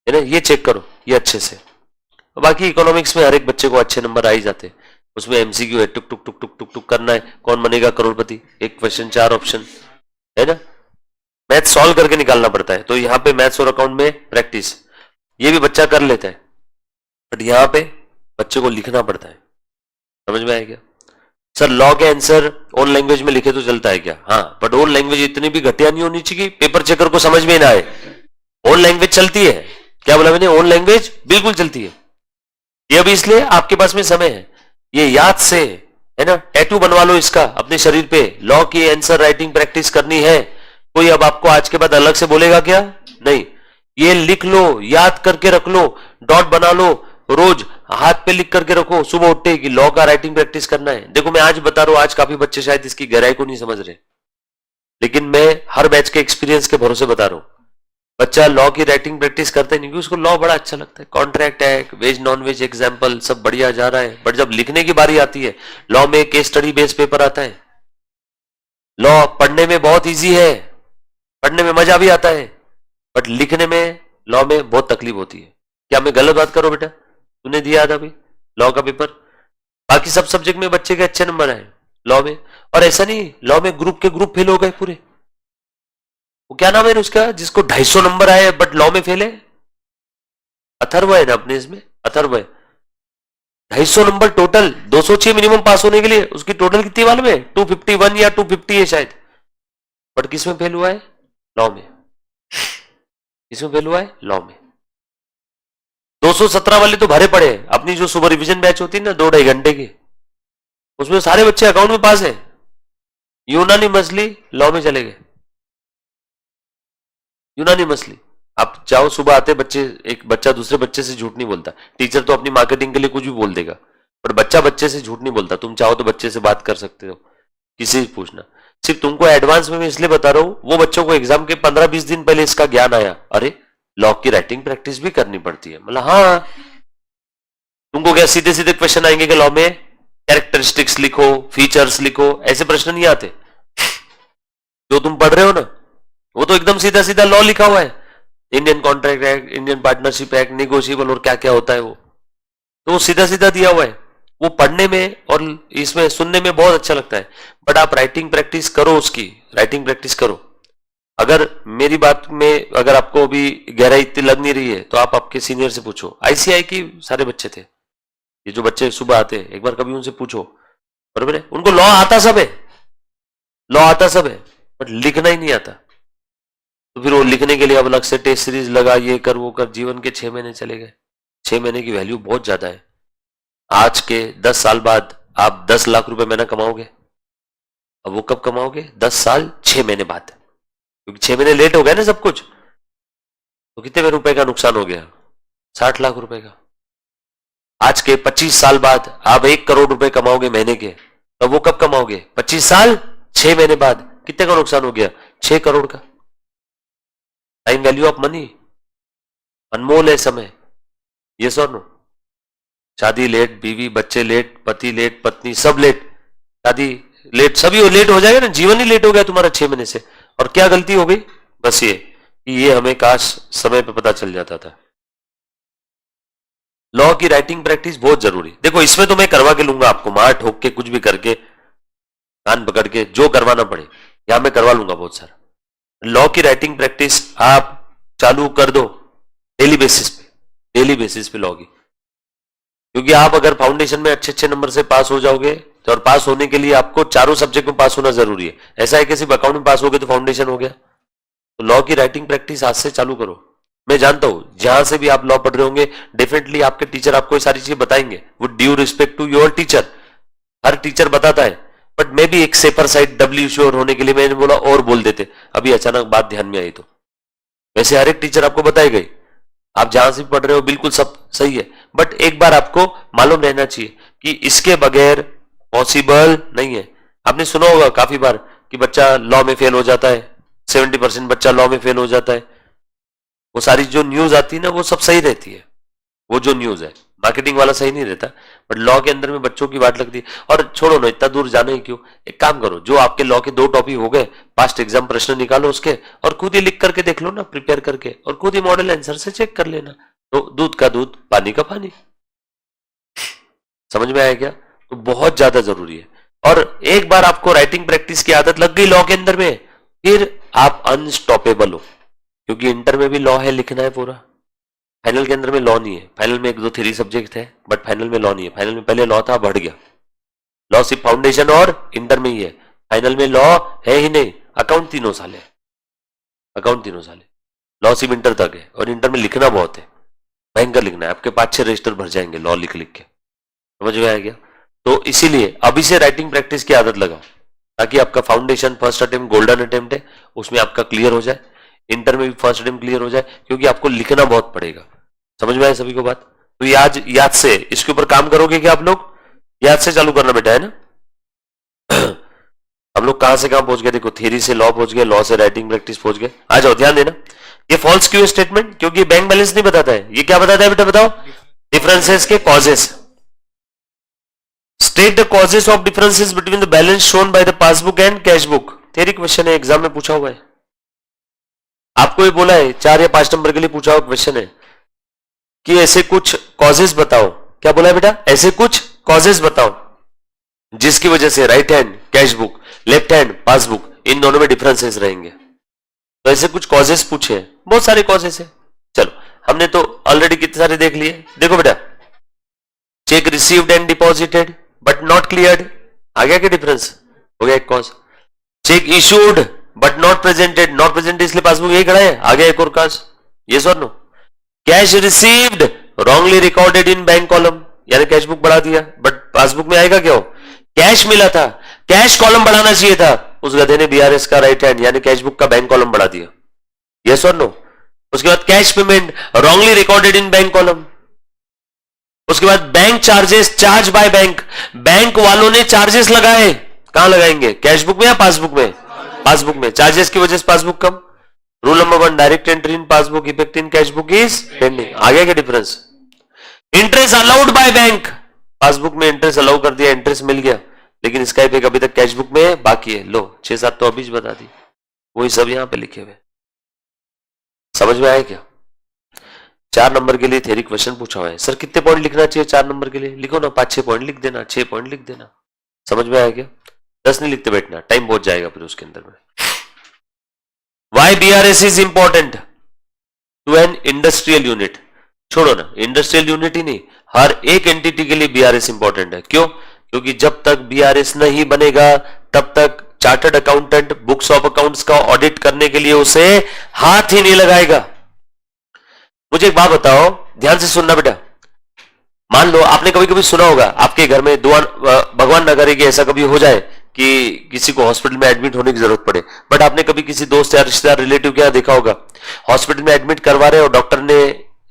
है ना, ये चेक करो ये अच्छे से। बाकी इकोनॉमिक्स में हर एक बच्चे को अच्छे नंबर आ ही जाते हैं, उसमें एमसीक्यू है, टुक टुक टुक टुक टुक टुक करना है, कौन बनेगा करोड़पति, एक क्वेश्चन 4 ऑप्शन है ना, मैथ सॉल्व करके निकालना पड़ता है। तो यहाँ पे मैथ्स और अकाउंट में प्रैक्टिस ये भी बच्चा कर लेता है, बट यहाँ पे बच्चे को लिखना पड़ता है। समझ में आया क्या? सर लॉ के आंसर ओन लैंग्वेज में लिखे तो चलता है क्या? हाँ, बट ओन लैंग्वेज इतनी भी घटिया नहीं होनी चाहिए कि पेपर चेकर को समझ में ना आए। ओन लैंग्वेज चलती है, क्या बोला मैंने? ओन लैंग्वेज बिल्कुल चलती है। ये अभी इसलिए आपके पास में समय है, ये याद से है ना, टैटू बनवा लो इसका अपने शरीर पे, लॉ की आंसर राइटिंग प्रैक्टिस करनी है। कोई अब आपको आज के बाद अलग से बोलेगा क्या? नहीं, ये लिख लो, याद करके रख लो, डॉट बना लो, रोज हाथ पे लिख करके रखो सुबह उठते कि लॉ का राइटिंग प्रैक्टिस करना है। देखो मैं आज बता रहा हूं, आज काफी बच्चे शायद इसकी गहराई को नहीं समझ रहे, लेकिन मैं हर बैच के एक्सपीरियंस के भरोसे बता रहा हूं। बच्चा लॉ की राइटिंग प्रैक्टिस करता है नहीं, क्योंकि उसको लॉ बड़ा अच्छा लगता है, contract act, veg non veg example सब बढ़िया जा रहा है, बट जब लिखने की बारी आती है, लॉ में केस स्टडी बेस्ड पेपर आता है। लॉ पढ़ने में बहुत इजी है, पढ़ने में मजा भी आता है, बट लिखने में लॉ में बहुत तकलीफ होती है। क्या मैं गलत बात करूं बेटा? तूने दिया था अभी लॉ का पेपर, बाकी सब सब्जेक्ट में बच्चे के अच्छे नंबर आए, लॉ में, और ऐसा नहीं लॉ में ग्रुप के ग्रुप फेल हो गए पूरे। वो क्या नाम है उसका जिसको 250 नंबर आए बट लॉ में फेल है? अथर्व है ना अपने इसमें, अथर्व है। 250 नंबर टोटल, 206 मिनिमम पास होने के लिए, उसकी टोटल कितनी मालूम है? 251 या 250 है शायद, बट किस में फेल हुआ है? लॉ में। किसमें फेल हुआ है? लॉ में। 217 वाले तो भरे पड़े, अपनी जो सुपर रिविजन बैच होती है ना 2-2.5 घंटे की, उसमें सारे बच्चे अकाउंट में पास है, यूनानी मसली लॉ में चले गए, यूनानी मसली। आप चाहो सुबह आते बच्चे, एक बच्चा दूसरे बच्चे से झूठ नहीं बोलता, टीचर तो अपनी मार्केटिंग के लिए कुछ भी बोल देगा, पर बच्चा बच्चे से झूठ नहीं बोलता। तुम चाहो तो बच्चे से बात कर सकते हो, किसी से पूछना। सिर्फ तुमको एडवांस में मैं इसलिए बता रहा हूं, वो बच्चों को एग्जाम के 15-20 दिन पहले इसका ज्ञान आया, अरे लॉ की राइटिंग प्रैक्टिस भी करनी पड़ती है। मतलब हाँ, तुमको क्या सीधे सीधे क्वेश्चन आएंगे कि लॉ में कैरेक्टरिस्टिक्स लिखो, फीचर्स लिखो, ऐसे प्रश्न नहीं आते। जो तुम पढ़ रहे हो ना वो तो एकदम सीधा सीधा लॉ लिखा हुआ है, Indian contract act, Indian partnership act, negotiable और क्या क्या होता है वो, तो वो सीधा सीधा दिया हुआ है। वो पढ़ने में और इसमें सुनने में बहुत अच्छा लगता है, बट आप राइटिंग प्रैक्टिस करो, उसकी राइटिंग प्रैक्टिस करो। अगर मेरी बात में अगर आपको अभी गहराई इतनी लग नहीं रही है तो आप आपके सीनियर से पूछो, आईसीआई की सारे बच्चे थे, ये जो बच्चे सुबह आते हैं, एक बार कभी उनसे पूछो, बरोबर है? उनको लॉ आता सब है, लॉ आता सब है, बट लिखना ही नहीं आता। तो फिर वो लिखने के लिए अब अलग से टेस्ट सीरीज लगा, ये कर वो कर, जीवन के 6 महीने चले गए। 6 महीने की वैल्यू बहुत ज्यादा है। आज के 10 साल बाद आप 10 लाख रुपए महीना कमाओगे, अब वो कब कमाओगे? 10 साल 6 महीने बाद, क्योंकि 6 महीने लेट हो गए ना सब कुछ, तो कितने रुपए का नुकसान हो गया? 60 लाख रुपए का। आज के 25 साल बाद आप 1 करोड़ रुपए कमाओगे महीने के, तब वो कब कमाओगे? 25 साल 6 महीने बाद। कितने का नुकसान हो गया? 6 करोड़ का। टाइम वैल्यू ऑफ मनी, अनमोल है समय, ये सर नो। शादी लेट, बीवी बच्चे लेट, पति लेट, पत्नी सब लेट, शादी लेट, सभी लेट हो जाएगा ना, जीवन ही लेट हो गया तुम्हारा 6 महीने से। और क्या गलती हो गई? बस ये कि ये हमें काश समय पे पता चल जाता था। लॉ की राइटिंग प्रैक्टिस बहुत जरूरी। देखो इसमें तो मैं करवा के लूंगा आपको, मार ठोक के कुछ भी करके, कान पकड़ के, जो करवाना पड़े यहां मैं करवा लूंगा बहुत सारा। लॉ की राइटिंग प्रैक्टिस आप चालू कर दो डेली बेसिस पे, डेली बेसिस पे लॉ की, क्योंकि आप अगर फाउंडेशन में अच्छे अच्छे नंबर से पास हो जाओगे तो, और पास होने के लिए आपको चारों सब्जेक्ट में पास होना जरूरी है। ऐसा है कि सिर्फ अकाउंट में पास हो गए तो फाउंडेशन हो गया। तो लॉ की राइटिंग प्रैक्टिस आज से चालू करो। मैं जानता हूं जहां से भी आप लॉ पढ़ रहे होंगे डेफिनेटली आपके टीचर आपको ये सारी चीजें बताएंगे, with due respect to your teacher. हर टीचर बताता है, बट मैं भी एक सेफर साइड डब्ल्यू श्योर होने के लिए मैंने बोला और बोल देते, अभी अचानक बात ध्यान में आई तो। वैसे हर एक टीचर आपको बताएगा ही, आप जहां से भी पढ़ रहे हो बिल्कुल सब सही है, बट एक बार आपको मालूम रहना चाहिए कि इसके बगैर पॉसिबल नहीं है। आपने सुना होगा काफी बार कि बच्चा लॉ में फेल हो जाता है, 70% बच्चा लॉ में फेल हो जाता है। वो सारी जो न्यूज आती है ना वो सब सही रहती है, वो जो न्यूज है मार्केटिंग वाला सही नहीं रहता, बट लॉ के अंदर में बच्चों की बात लगती है। और छोड़ो ना, इतना दूर जाने ही क्यों, एक काम करो, जो आपके लॉ के 2 टॉपिक हो गए, पास्ट एग्जाम प्रश्न निकालो उसके और खुद ही लिख करके देख लो ना, प्रिपेयर करके, और खुद ही मॉडल आंसर से चेक कर लेना। तो दूध का दूध पानी का पानी। समझ में आया क्या? तो बहुत ज्यादा जरूरी है। और एक बार आपको राइटिंग प्रैक्टिस की आदत लग गई लॉ के अंदर में, फिर आप अनस्टॉपेबल हो, क्योंकि इंटर में भी लॉ है, लिखना है पूरा। फाइनल के अंदर में लॉ नहीं है, फाइनल में 1-2 थ्योरी सब्जेक्ट है, बट फाइनल में लॉ नहीं है। फाइनल में पहले लॉ था, बढ़ गया। लॉ सिर्फ फाउंडेशन और इंटर में ही है, फाइनल में लॉ है ही नहीं। अकाउंट 3 साल है, अकाउंट 3 साल है, लॉ सिर्फ इंटर तक है, और इंटर में लिखना बहुत है, भयंकर लिखना है, आपके 5-6 रजिस्टर भर जाएंगे लॉ लिख लिख के। समझ में आ गया? तो इसीलिए अभी से राइटिंग प्रैक्टिस की आदत लगाओ, ताकि आपका foundation first attempt golden attempt है, उसमें आपका क्लियर हो जाए, इंटर में भी फर्स्ट अटेम्प्ट क्लियर हो जाए, क्योंकि आपको लिखना बहुत पड़ेगा। समझ में आया सभी को बात? तो याद से इसके ऊपर काम करोगे क्या आप लोग? याद से चालू करना बेटा, है ना? हम लोग कहां से कहां पहुंच गए देखो, थ्योरी से लॉ पहुंच गए, लॉ से राइटिंग प्रैक्टिस पहुंच गए। आ जाओ, ध्यान देना, ये फॉल्स क्यू स्टेटमेंट, क्योंकि बैंक बैलेंस नहीं बताता है। ये क्या बताता है बेटा, बताओ? डिफरेंसेस के causes. State the causes of differences between the balance shown by the passbook and cash book. Theory question है, एग्जाम में पूछा हुआ है, आपको ये बोला है 4 या 5 नंबर के लिए पूछा हुआ क्वेश्चन है कि ऐसे कुछ कॉजेस बताओ। क्या बोला है बेटा? ऐसे कुछ कॉजेस बताओ जिसकी वजह से right hand cash book, left hand passbook, इन दोनों में डिफरेंसेस रहेंगे। तो ऐसे कुछ कॉजेस पूछे, बहुत सारे कॉजेस है। चलो, हमने तो ऑलरेडी कितने सारे देख लिए। देखो बेटा, cheque received and deposited but not cleared, आ गया क्या डिफरेंस? हो गया एक cause. Cheque issued but not presented, not presented इसलिए पासबुक यही खड़ा है, आ गया एक और कॉज। यस और no? Cash received wrongly recorded in bank column, यानी कैश बुक बढ़ा दिया, बट पासबुक में आएगा क्या? हो कैश मिला था, कैश कॉलम बढ़ाना चाहिए था, उस गधे ने बीआरएस का राइट हैंड यानी कैश बुक का बैंक कॉलम बढ़ा दिया। यस और नो? उसके बाद cash payment wrongly recorded in bank column. उसके बाद bank charges charge by bank, bank वालों ने चार्जेस लगाए, कहां लगाएंगे? कैश बुक में या पासबुक में? पासबुक में। चार्जेस की वजह से पासबुक कम। Rule number 1, direct entry in passbook effect in cash book is pending. आ गया क्या difference? Interest allowed by bank, passbook में इंटरेस्ट अलाउ कर दिया, इंटरेस्ट मिल गया, लेकिन इसका इफेक्ट अभी तक कैश बुक में बाकी है। लो 6-7 तो अभी बता दी, वही सब यहां पे लिखे हुए। समझ में आया क्या? 4 नंबर के लिए थ्योरी क्वेश्चन पूछा हुआ है। सर कितने पॉइंट लिखना चाहिए 4 नंबर के लिए? लिखो ना, 5-6 पॉइंट लिख देना, 6 पॉइंट लिख देना। समझ में आया क्या? 10 नहीं लिखते बैठना, टाइम बहुत जाएगा फिर उसके अंदर में। Why BRS is important to an industrial unit? छोड़ो ना, इंडस्ट्रियल यूनिट ही नहीं, हर एक एंटिटी के लिए बीआरएस इंपॉर्टेंट है। क्यों? क्योंकि जब तक बीआरएस नहीं बनेगा तब तक chartered accountant books of accounts का ऑडिट करने के लिए उसे हाथ ही नहीं लगाएगा। मुझे एक बात बताओ, ध्यान से सुनना बेटा। मान लो आपने कभी कभी सुना होगा आपके घर में दुआ, भगवान न करे कि ऐसा कभी हो जाए कि किसी को हॉस्पिटल में एडमिट होने की जरूरत पड़े, बट आपने कभी किसी दोस्त या रिश्तेदार रिलेटिव क्या देखा होगा, हॉस्पिटल में एडमिट करवा रहे और डॉक्टर ने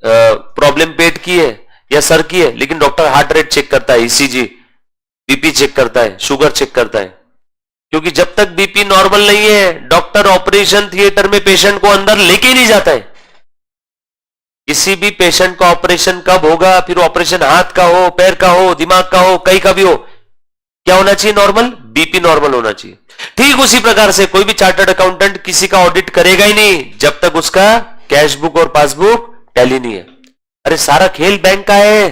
प्रॉब्लम पेट की है या सर की है, लेकिन डॉक्टर हार्ट रेट चेक करता है, ईसीजी, बीपी चेक करता है, शुगर चेक करता है, क्योंकि जब तक बीपी नॉर्मल नहीं है डॉक्टर ऑपरेशन थिएटर में पेशेंट को अंदर लेके ही नहीं जाता है। किसी भी पेशेंट का ऑपरेशन कब होगा, फिर ऑपरेशन हाथ का हो, पैर का हो, दिमाग का हो, कहीं का भी हो, क्या होना चाहिए? नॉर्मल, बीपी नॉर्मल होना चाहिए। ठीक उसी प्रकार से कोई भी चार्टर्ड अकाउंटेंट किसी का ऑडिट करेगा ही नहीं जब तक उसका कैश बुक और पासबुक टैली नहीं है। अरे सारा खेल बैंक का है।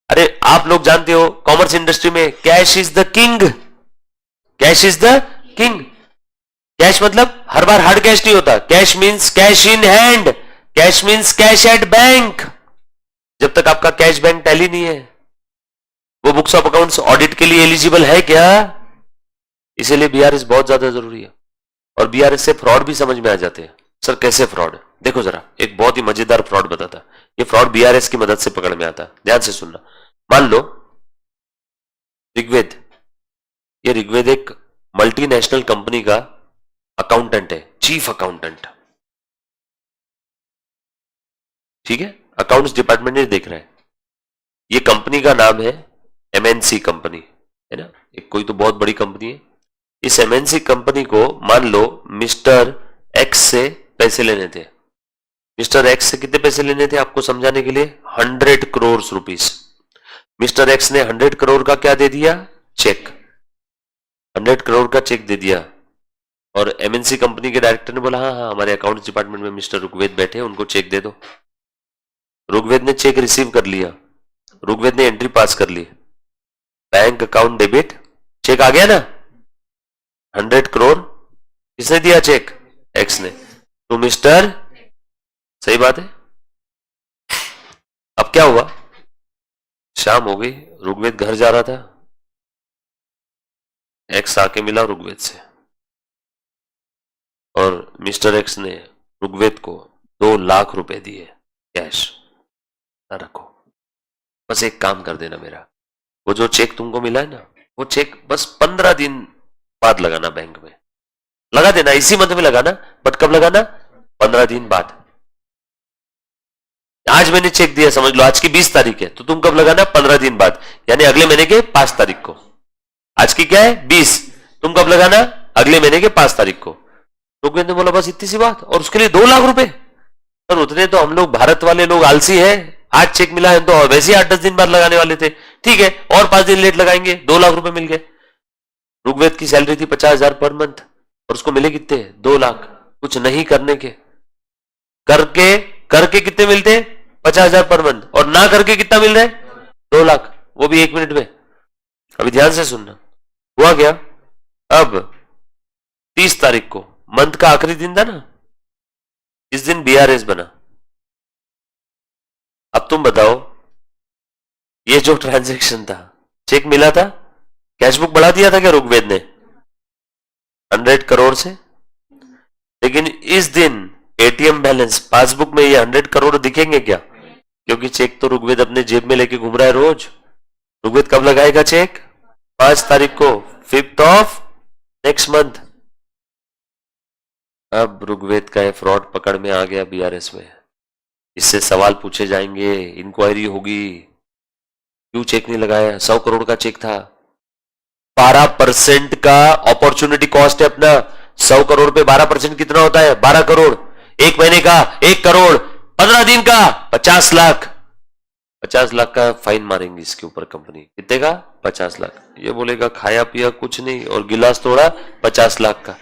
अरे आप लोग जानते हो कॉमर्स इंडस्ट्री में cash is the king, cash is the king. Cash मतलब हर बार हार्ड कैश नहीं होता, cash means cash in hand, cash means cash at bank. जब तक आपका कैश बैंक टैली नहीं है वो बुक्स ऑफ अकाउंट्स ऑडिट के लिए एलिजिबल है क्या? इसीलिए बीआरएस बहुत ज्यादा जरूरी है, और बीआरएस से फ्रॉड भी समझ में आ जाते हैं। सर कैसे फ्रॉड? देखो जरा, एक बहुत ही मजेदार फ्रॉड बताता। ये फ्रॉड बीआरएस की मदद से पकड़ में आता। ध्यान से सुनना। मान लो ऋग्वेद, ये ऋग्वेद एक मल्टीनेशनल कंपनी का अकाउंटेंट है, चीफ अकाउंटेंट, ठीक है, अकाउंट्स डिपार्टमेंट में देख रहा है। ये कंपनी का नाम है एमएनसी कंपनी, है ना, एक कोई तो बहुत बड़ी कंपनी है। इस एमएनसी कंपनी को मान लो मिस्टर एक्स से पैसे लेने थे। मिस्टर एक्स से कितने पैसे लेने थे आपको समझाने के लिए? 100 करोड़ रुपीस। मिस्टर एक्स ने 100 करोड़ का क्या दे दिया? चेक। 100 करोड़ का चेक दे दिया। और एमएनसी कंपनी के डायरेक्टर ने बोला हाँ हाँ हमारे अकाउंट्स डिपार्टमेंट में मिस्टर ऋग्वेद बैठे, उनको चेक दे दो। ऋग्वेद ने चेक रिसीव कर लिया, ऋग्वेद ने एंट्री पास कर ली, बैंक अकाउंट डेबिट, चेक आ गया ना 100 करोड़। किसने दिया चेक? एक्स ने। तो मिस्टर, सही बात है। अब क्या हुआ? शाम हो गई, ऋग्वेद घर जा रहा था, एक्स आके मिला ऋग्वेद से और मिस्टर एक्स ने ऋग्वेद को 2 लाख रुपए दिए कैश। ना रखो, बस एक काम कर देना मेरा, वो जो चेक तुमको मिला है ना, वो चेक बस 15 दिन बाद लगाना बैंक में, लगा देना, इसी मंथ में लगाना, बट कब लगाना? 15 दिन बाद। आज मैंने चेक दिया, समझ लो आज की 20 तारीख है, तो तुम कब लगाना? 15 दिन बाद, यानी अगले महीने के 5 तारीख को। आज की क्या है? 20, तुम कब लगाना? अगले महीने के 5 तारीख को। ऋग्वेद ने बोला बस इतनी सी बात, और उसके लिए 2 लाख रुपए? पर उतने तो हम लोग भारत वाले लोग आलसी है, आज चेक मिला है तो वैसे ही 8-10 दिन बाद लगाने वाले थे, ठीक है और 5 दिन लेट लगाएंगे, 2 लाख रुपए मिल गए। ऋग्वेद की सैलरी थी 50,000 पर मंथ, और उसको मिले कितने? 2 लाख। कुछ नहीं करने के, करके करके कितने मिलते? 50,000 पर मंथ, और ना करके कितना मिल रहा है? 2 लाख, वो भी 1 मिनट में। अभी ध्यान से सुनना, हुआ क्या? अब 30 तारीख को, मंथ का आखिरी दिन था ना, इस दिन बीआरएस बना। अब तुम बताओ, ये जो ट्रांजैक्शन था, चेक मिला था, कैशबुक बढ़ा दिया था क्या ऋग्वेद ने 100 करोड़ से? लेकिन इस दिन एटीएम बैलेंस पासबुक में ये 100 करोड़ दिखेंगे क्या? क्योंकि चेक तो ऋग्वेद अपने जेब में लेके घूम रहा है रोज। ऋग्वेद कब लगाएगा चेक? 5 तारीख को, 5th ऑफ नेक्स्ट मंथ। अब ऋग्वेद का ये फ्रॉड पकड़ में आ गया बीआरएस में, इससे सवाल पूछे जाएंगे, इंक्वायरी होगी, क्यों चेक नहीं लगाया? 100 करोड़ का चेक था, 12% का अपॉर्चुनिटी कॉस्ट है अपना। 100 करोड़ पे 12% कितना होता है? 12 करोड़। एक महीने का 1 करोड़, 15 दिन का 50 लाख। 50 लाख का फाइन मारेंगे इसके ऊपर कंपनी। कितने का? 50 लाख। ये बोलेगा खाया पिया कुछ नहीं और गिलास तोड़ा 50 लाख का।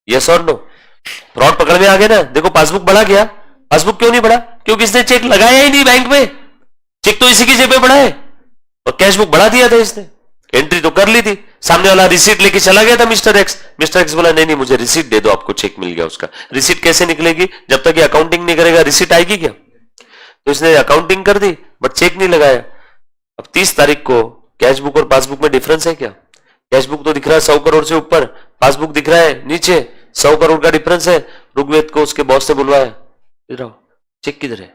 यस और नो? फ्रॉड पकड़ में आ गया ना। देखो पासबुक बढ़ा गया, पासबुक क्यों नहीं बढ़ा? क्योंकि इसने चेक लगाया ही नहीं बैंक में, चेक तो इसी की जेब में पड़ा है, और कैशबुक बढ़ा दिया था इसने, एंट्री तो कर ली थी, सामने वाला रिसीट लेके चला गया था मिस्टर एक्स। मिस्टर एक्स बोला नहीं नहीं मुझे रिसीट दे दो, आपको चेक मिल गया उसका। रिसीट कैसे निकलेगी? जब तक ये अकाउंटिंग नहीं करेगा रिसीट आएगी क्या? तो इसने अकाउंटिंग कर दी बट चेक नहीं लगाया। अब 30 तारीख को कैशबुक और पासबुक में डिफरेंस है क्या? कैशबुक तो दिख रहा है 100 करोड़ से ऊपर, पासबुक दिख रहा है नीचे, 100 करोड़ का डिफरेंस है। ऋग्वेद को उसके बॉस से बुलवाया, इधर आओ, चेक किधर है?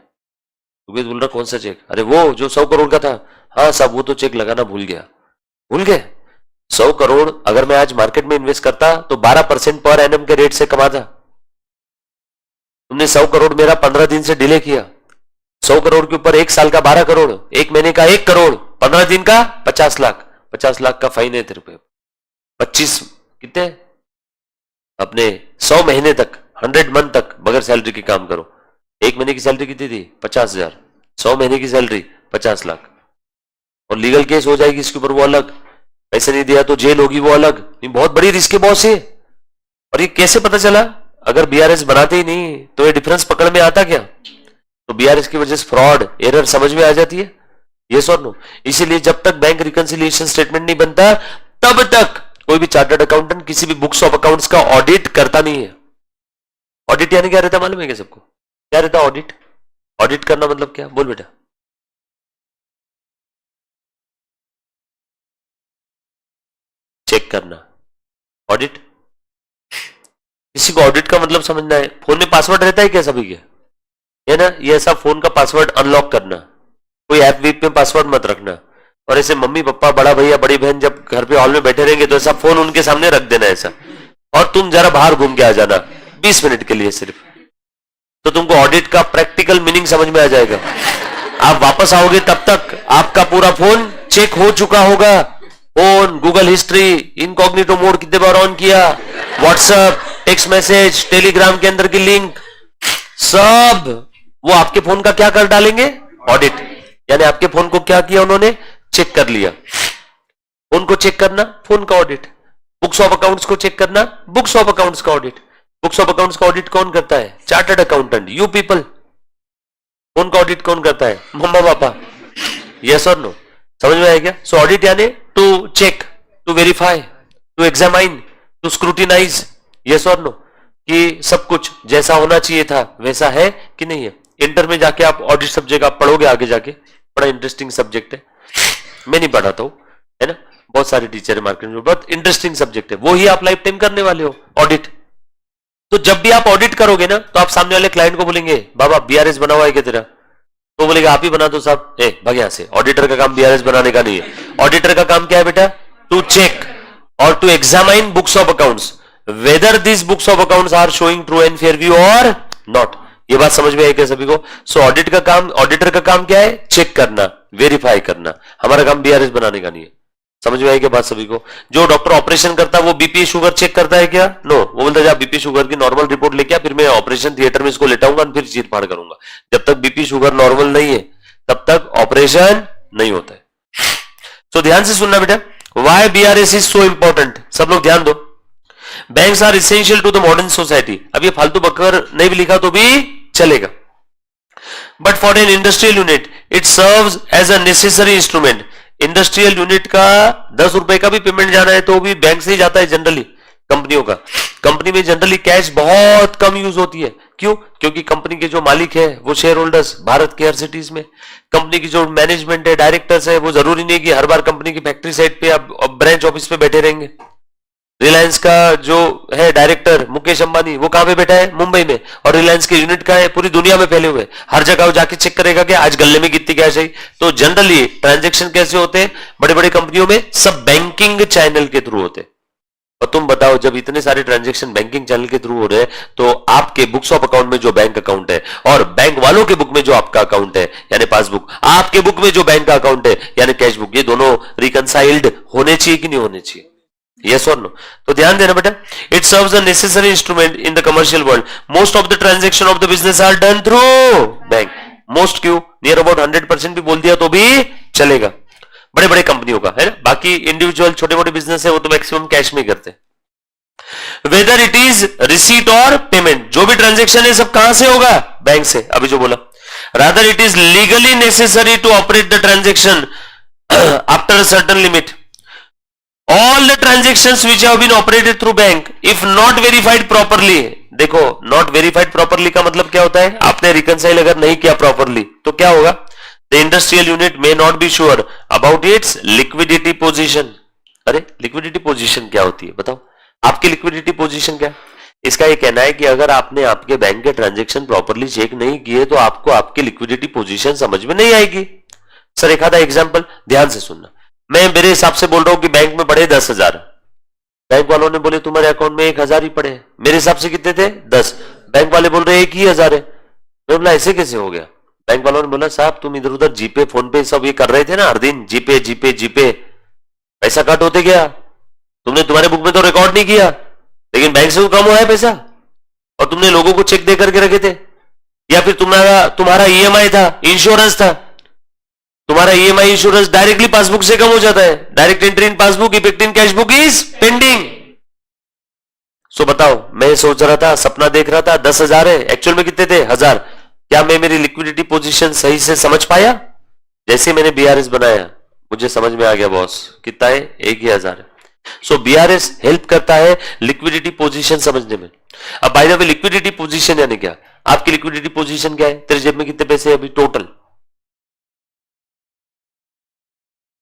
ऋग्वेद बोल रहा कौन सा चेक? अरे वो जो 100 करोड़ का था। हाँ साहब वो तो चेक लगाना भूल गया। भूल गए? 100 करोड़ अगर मैं आज मार्केट में इन्वेस्ट करता तो 12% पर एनम के रेट से कमाता। तुमने 100 करोड़ मेरा 15 दिन से डिले किया। 100 करोड़ के ऊपर 1 साल का 12 करोड़, 1 महीने का 1 करोड़, 15 दिन का 50 लाख। 50 लाख का फाइन है तेरे पे। 25 कितने अपने 100 महीने तक, 100 मंथ तक बगैर सैलरी के काम करो। 1 महीने की सैलरी कितनी थी? 50,000। 100 महीने की सैलरी 50 लाख। और लीगल केस हो जाएगी इसके ऊपर, वो अलग। पैसे नहीं दिया तो जेल होगी, वो अलग। बहुत बड़ी रिस्क है बॉस है। और ये कैसे पता चला? अगर बीआरएस बनाते ही नहीं तो ये डिफरेंस पकड़ में आता क्या? तो बीआरएस की वजह से फ्रॉड एरर समझ में आ जाती है। यस और नो? इसीलिए जब तक बैंक रिकंसिलिएशन स्टेटमेंट नहीं बनता तब तक कोई भी चार्टर्ड अकाउंटेंट किसी भी बुक्स ऑफ अकाउंट्स का ऑडिट करता नहीं है। ऑडिट यानी क्या रहता है मालूम है क्या सबको? क्या रहता है ऑडिट? ऑडिट करना मतलब क्या? बोल बेटा। चेक करना। ऑडिट किसी को ऑडिट का मतलब समझना है, फोन में पासवर्ड रहता है क्या सभी के, है ना, ये ऐसा फोन का पासवर्ड अनलॉक करना, कोई ऐप वीप में पासवर्ड मत रखना, और ऐसे मम्मी पापा बड़ा भैया बड़ी बहन जब घर पे हॉल में बैठे रहेंगे तो ऐसा फोन उनके सामने रख देना ऐसा, और तुम जरा बाहर घूम के आ जाना 20 मिनट के लिए सिर्फ, तो तुमको ऑडिट का प्रैक्टिकल मीनिंग समझ में आ जाएगा। आप वापस आओगे तब तक आपका पूरा फोन चेक हो चुका होगा, phone, Google history, incognito mode कितने बार ऑन किया, व्हाट्सएप, टेक्स्ट मैसेज, टेलीग्राम के अंदर की लिंक, सब वो आपके फोन का क्या कर डालेंगे, ऑडिट। यानी आपके फोन को क्या किया उन्होंने, चेक कर लिया। फोन को चेक करना, फोन का ऑडिट। बुक्स ऑफ अकाउंट्स को चेक करना, बुक्स ऑफ अकाउंट्स का ऑडिट। बुक्स ऑफ अकाउंट्स का ऑडिट कौन करता है, chartered accountant, you people. Phone का ऑडिट कौन करता है, मम्मा पापा। यस और नो, समझ में आया क्या? सो ऑडिट यानी to check, to verify, to examine, to scrutinise, yes और नो, कि सब कुछ जैसा होना चाहिए था वैसा है कि नहीं है। इंटर में जाके आप ऑडिट सब्जेक्ट आप पढ़ोगे आगे जाके, बड़ा इंटरेस्टिंग सब्जेक्ट है, मैं नहीं पढ़ाता हूं, है ना, बहुत सारे टीचर है मार्केट में, बहुत इंटरेस्टिंग सब्जेक्ट है, वो ही आप लाइफ टाइम करने वाले हो, ऑडिट। तो जब भी आप ऑडिट करोगे ना तो आप सामने वाले क्लाइंट को बोलेंगे बाबा बीआरएस बना हुआ है क्या तेरा, तो बोलेगा आप ही बना दो साहब, भाग यहां से, ऑडिटर का काम बीआरएस बनाने का नहीं है। ऑडिटर का काम क्या है बेटा, टू चेक और to examine books of accounts whether this books of accounts are showing true and fair view और नॉट। ये बात समझ में आई क्या सभी को? सो ऑडिट का काम, ऑडिटर का काम क्या है, चेक करना, वेरीफाई करना। हमारा काम बीआरएस बनाने का नहीं है। समझ में आई क्या बात सभी को? जो डॉक्टर ऑपरेशन करता है वो बीपी शुगर चेक करता है क्या? नो, वो बोलता है बीपी शुगर की नॉर्मल रिपोर्ट लेके आ, फिर मैं ऑपरेशन थिएटर में इसको लेटाऊंगा, फिर चीर फाड़ करूंगा। जब तक बीपी शुगर नॉर्मल नहीं है तब तक ऑपरेशन नहीं होता है। तो ध्यान से सुनना बेटा, why BRS is so important, सब लोग ध्यान दो। Banks are essential to the modern society. अब ये फालतू बकर नहीं भी लिखा तो भी चलेगा, but for an industrial unit it serves as a necessary instrument. Industrial unit का 10 रुपए का भी पेमेंट जाना है तो भी बैंक से ही जाता है जनरली, कंपनियों का। कंपनी में जनरली कैश बहुत कम यूज होती है, क्यों? क्योंकि कंपनी के जो मालिक है वो शेयर होल्डर्स भारत के हर सिटीज में, कंपनी की जो मैनेजमेंट है, डायरेक्टर्स है, वो जरूरी नहीं कि हर बार कंपनी की फैक्ट्री साइट पे या ब्रांच ऑफिस पे बैठे रहेंगे। रिलायंस का जो है डायरेक्टर मुकेश अंबानी, वो कहां पे बैठा है, मुंबई में, और रिलायंस के यूनिट का है पूरी दुनिया में फैले हुए, हर जगह वो जाके चेक करेगा कि आज गल्ले में कितनी कैश है। तो जनरली ट्रांजैक्शन कैसे होते हैं बड़े बड़े कंपनियों में, सब बैंकिंग चैनल के थ्रू होते हैं। और तुम बताओ, जब इतने सारे ट्रांजैक्शन बैंकिंग चैनल के थ्रू हो रहे हैं तो आपके बुक्स ऑफ अकाउंट में जो बैंक अकाउंट है और बैंक वालों के बुक में जो आपका अकाउंट है यानी पासबुक, आपके बुक में जो बैंक का अकाउंट है यानी कैश बुक, ये दोनों रिकंसाइल्ड होने चाहिए कि नहीं होने चाहिए? Yes or no? तो ध्यान देना बेटा, it serves a necessary instrument in the commercial world. Most of the transaction of the business are done through bank. Most क्यों, नियर अबाउट 100% भी बोल दिया तो भी चलेगा, बड़े बड़े कंपनियों का है ना। बाकी इंडिविजुअल छोटे मोटे बिजनेस है वो तो मैक्सिमम कैश में करते हैं। वेदर इट इज रिसीट और पेमेंट, जो भी ट्रांजेक्शन है सब कहां से होगा, बैंक से, अभी जो बोला। Rather it is legally necessary to operate the transaction after a certain limit. All the transactions which have been operated through bank, if not verified properly, देखो not verified properly का मतलब क्या होता है, आपने reconcile अगर नहीं किया properly तो क्या होगा, the industrial unit may not be sure about its liquidity position। अरे liquidity position क्या होती है बताओ, आपकी liquidity position क्या है? इसका ये कहना है कि अगर आपने आपके बैंक के ट्रांजेक्शन प्रॉपरली चेक नहीं किए तो आपको आपकी लिक्विडिटी पोजीशन समझ में नहीं आएगी। सर एक आधा एग्जांपल ध्यान से सुनना, मैं मेरे हिसाब से बोल रहा हूं कि बैंक में पड़े 10,000, बैंक वालों ने बोले तुम्हारे अकाउंट में 1,000 ही पड़े, मेरे हिसाब से कितने थे 10, बैंक वाले बोल रहे 1,000 है। मैं बोला ऐसे कैसे हो गया? बैंक वालों ने बोला साहब तुम इधर उधर जीपे फोन पे सब ये कर रहे थे ना हर दिन, जीपे जीपे जीपे, पैसा कट होते गया, तुमने तुम्हारे बुक में तो रिकॉर्ड नहीं किया, लेकिन बैंक से तो कम हुआ है पैसा, और तुमने लोगों को चेक दे करके रखे थे, या फिर तुम्हारा ईएमआई था, इंश्योरेंस था, तुम्हारा ईएमआई इंश्योरेंस डायरेक्टली पासबुक से कम हो जाता है, direct entry in passbook, effect in cash book is pending. So बताओ, मैं सोच रहा था, सपना देख रहा था 10,000 है, एक्चुअल में कितने थे 1,000, क्या मैं मेरी लिक्विडिटी पोजीशन सही से समझ पाया? जैसे मैंने बीआरएस बनाया मुझे समझ में आ गया बॉस कितना है, 1,000 है। सो बीआरएस हेल्प करता है लिक्विडिटी पोजीशन समझने में। अब by the way liquidity position यानी क्या, आपकी लिक्विडिटी पोजीशन क्या है, तेरे जेब में कितने पैसे अभी टोटल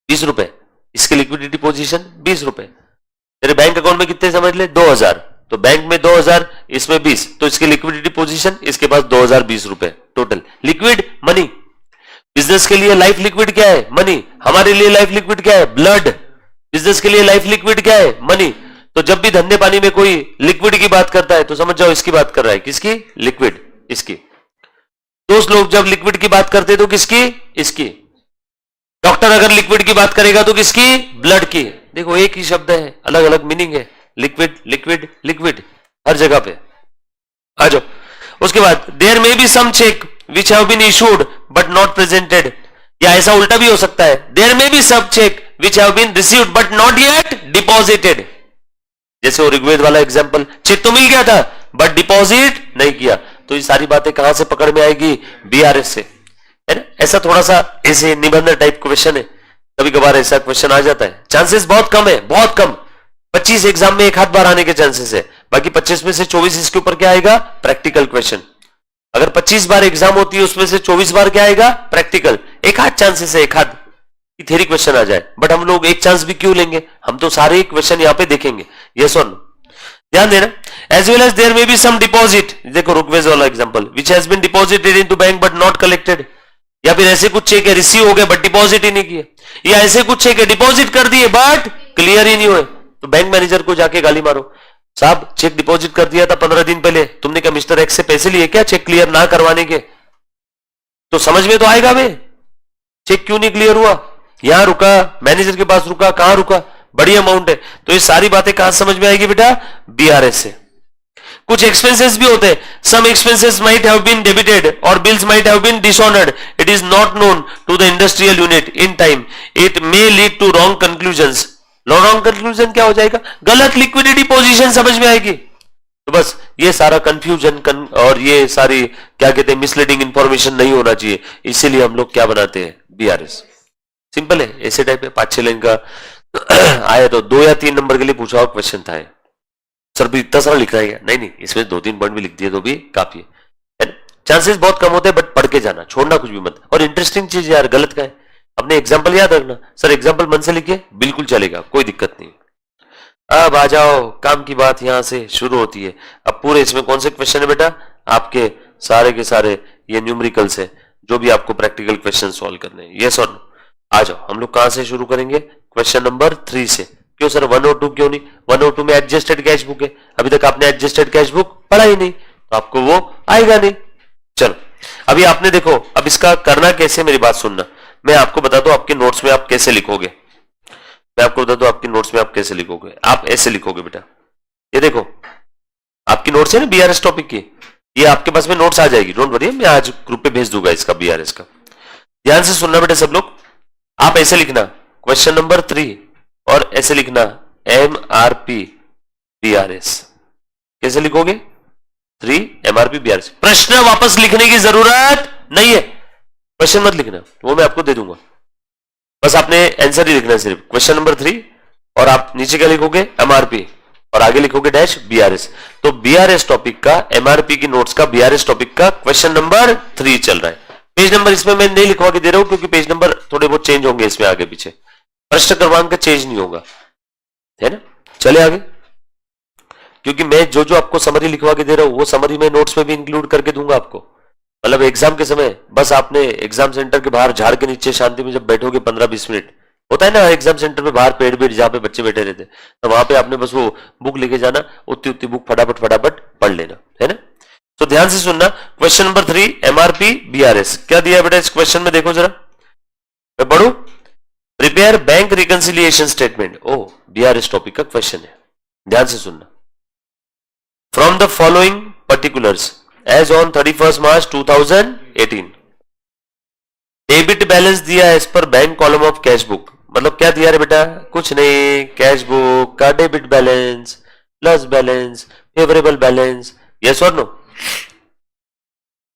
20 रुपए, इसकी लिक्विडिटी पोजीशन 20 रुपए, तेरे बैंक अकाउंट में कितने समझ ले 2,000, तो बैंक में 2,000, इसमें 20, तो इसकी लिक्विडिटी पोजीशन इसके पास 2020 रुपए टोटल लिक्विड मनी। बिजनेस के लिए लाइफ लिक्विड क्या है? मनी। हमारे लिए लाइफ लिक्विड क्या है? ब्लड। बिजनेस के लिए लाइफ लिक्विड क्या है? मनी। तो जब भी धंधे पानी में कोई लिक्विड की बात करता है तो समझ जाओ इसकी बात कर रहा है। किसकी? लिक्विड, इसकी। दोस्त लोग जब लिक्विड की बात करते तो किसकी? इसकी। डॉक्टर अगर लिक्विड की बात करेगा तो किसकी? ब्लड की। देखो एक ही शब्द है, अलग अलग मीनिंग है। लिक्विड लिक्विड लिक्विड हर जगह पे। आ जाओ उसके बाद, there may be some cheque which have been issued but not presented, या ऐसा उल्टा भी हो सकता है, there may be some cheque which have been received but not yet deposited. जैसे वो ऋग्वेद वाला एग्जांपल, चेक तो मिल गया था बट डिपॉजिट नहीं किया। तो ये सारी बातें कहां से पकड़ में आएगी? बीआरएस से, है ना। ऐसा थोड़ा सा ऐसे निबंध टाइप क्वेश्चन है, कभी कभार ऐसा क्वेश्चन आ जाता है। चांसेस बहुत कम है, बहुत कम। 25 एग्जाम में एक हाथ बार आने के चांसेस है, बाकी 25 में से 24 इसके ऊपर क्या आएगा? Practical question. अगर 25 बार एग्जाम होती है उसमें से 24 बार क्या आएगा? प्रैक्टिकल। एक हाथ चांसेस है, एक हाथ की थ्योरी क्वेश्चन आ जाए, बट हम लोग एक चांस भी क्यों लेंगे? हम तो सारे क्वेश्चन यहां पे देखेंगे। यस और नो, ध्यान देना। As well as there may be some deposit, देखो ऋग्वेद वाला example, which has been deposited into bank but not collected. या फिर ऐसे कुछ चेक है रिसीव हो गए बट डिपॉजिट ही नहीं किए, या ऐसे कुछ चेक है डिपॉजिट कर दिए बट क्लियर ही नहीं हुए। तो बैंक मैनेजर को जाके गाली मारो, साहब चेक डिपॉजिट कर दिया था 15 दिन पहले, तुमने क्या मिस्टर एक्स से पैसे लिए क्या चेक क्लियर ना करवाने के? तो समझ में तो आएगा बे, चेक क्यों नहीं क्लियर हुआ? यहां रुका, मैनेजर के पास रुका, कहां रुका? बड़ी अमाउंट है। तो ये सारी बातें कहां समझ में आएगी बेटा? बीआरएस से। कुछ एक्सपेंसेस भी होते हैं, some expenses might have been debited और bills might have been dishonoured, it is not known to the industrial unit in time, it may lead to wrong conclusions. Wrong conclusion क्या हो जाएगा? गलत लिक्विडिटी पोजीशन समझ में आएगी। तो बस ये सारा कंफ्यूजन और ये सारी क्या कहते हैं मिसलीडिंग इंफॉर्मेशन नहीं होना चाहिए, इसीलिए हम लोग क्या बनाते हैं? बीआरएस। सिंपल है, ऐसे टाइप है। 5-6 लाइन का आया तो 2 या 3 नंबर के लिए पूछा हुआ क्वेश्चन था। सर भी इतना सारा लिखना है? नहीं नहीं, इसमें 2-3 पॉइंट भी लिख दिए तो भी काफी है। चांसेस बहुत कम होते हैं बट पढ़ के जाना, छोड़ना कुछ भी मत। और इंटरेस्टिंग चीज यार, गलत का है, अपने एग्जाम्पल याद रखना। सर एग्जाम्पल मन से लिखिए, बिल्कुल चलेगा, कोई दिक्कत नहीं। अब आ जाओ, काम की बात यहां से शुरू होती है। अब पूरे इसमें कौन से क्वेश्चन है बेटा? आपके सारे के सारे ये न्यूमेरिकल्स है, जो भी आपको प्रैक्टिकल क्वेश्चन सॉल्व करने हैं। यस और नो? आ जाओ, हम लोग कहां से शुरू करेंगे? क्वेश्चन नंबर 3 से। क्यों सर 1 और 2 क्यों नहीं? 1 और 2 में एडजस्टेड कैश बुक है, अभी तक आपने एडजस्टेड कैश बुक पढ़ा ही नहीं, तो आपको वो आएगा नहीं। चलो अभी आपने देखो, अब इसका करना कैसे, मेरी बात सुनना। मैं आपको बता दूं आपके नोट्स में आप कैसे लिखोगे। मैं आपको बता दूं आपकी नोट्स में आप कैसे लिखोगे। आप ऐसे लिखोगे बेटा, ये देखो आपकी नोट्स है ना बीआरएस टॉपिक की, ये आपके पास में नोट्स आ जाएगी, डोंट वरी, मैं आज ग्रुप पे भेज दूंगा इसका बीआरएस का। ध्यान से सुनना बेटा सब लोग। आप ऐसे लिखना क्वेश्चन नंबर 3 और ऐसे लिखना एमआरपी बीआरएस। कैसे लिखोगे? 3 एमआरपी बीआरएस। प्रश्न वापस लिखने की जरूरत नहीं है, क्वेश्चन मत लिखना, वो मैं आपको दे दूंगा, बस आपने आंसर ही लिखना है सिर्फ। क्वेश्चन नंबर 3 और आप नीचे क्या लिखोगे? एमआरपी, और आगे लिखोगे डैश बीआरएस। तो बीआरएस टॉपिक का, एमआरपी की नोट्स का बीआरएस टॉपिक का क्वेश्चन नंबर 3 चल रहा है। पेज नंबर इसमें मैं नहीं लिखवा के दे रहा हूं क्योंकि पेज नंबर थोड़े बहुत चेंज होंगे इसमें आगे पीछे, प्रश्न क्रमांक का चेंज नहीं होगा, है ना। चले आगे, क्योंकि मैं जो जो आपको समरी लिखवा के दे रहा हूं वो समरी मैं नोट्स में भी इंक्लूड करके दूंगा आपको। मतलब एग्जाम के समय बस आपने एग्जाम सेंटर के बाहर झाड़ के नीचे शांति में जब बैठोगे 15-20 मिनट, होता है ना एग्जाम सेंटर में बाहर पेड़ जहां पे बच्चे बैठे रहते हैं, तो वहां पे आपने बस वो बुक लेके जाना, उतनी उतनी बुक फटाफट पढ़ लेना, है ना। तो ध्यान से सुनना, क्वेश्चन नंबर 3 एमआरपी बीआरएस क्या दिया बेटा इस क्वेश्चन में? देखो जरा, मैं पढ़ू। Prepare bank reconciliation statement. ओ बीआरएस टॉपिक का क्वेश्चन है, ध्यान से सुनना। From the following particulars as on 31 March 2018, debit balance दिया as per bank column of cash book. मतलब क्या दिया रे बेटा? कुछ नहीं, कैश बुक का debit balance, plus balance, favourable balance. Yes और no?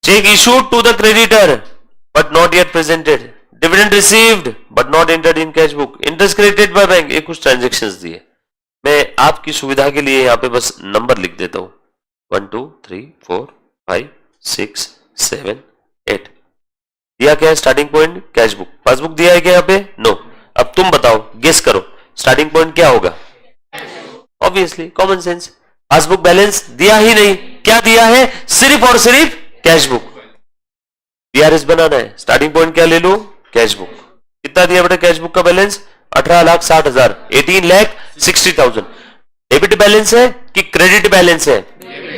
Cheque issued to the creditor but not yet presented, dividend received but not entered in cash book, interest credited by bank. ये कुछ transactions दिए, मैं आपकी सुविधा के लिए यहाँ पे बस नंबर लिख देता हूं, 1 2 3 4 5 6 7 8। दिया क्या है starting point? Cash book. Passbook दिया है क्या यहाँ पे? नो। अब तुम बताओ, गेस करो स्टार्टिंग पॉइंट क्या होगा? Obviously common sense, passbook balance दिया ही नहीं, क्या दिया है, सिर्फ और सिर्फ कैश बुक। बीआरएस बनाना है, स्टार्टिंग पॉइंट क्या ले लो, कैश बुक। कितना दिया बेटा कैश बुक का बैलेंस, 18,60,000, 18,60,000। डेबिट बैलेंस है कि क्रेडिट बैलेंस है,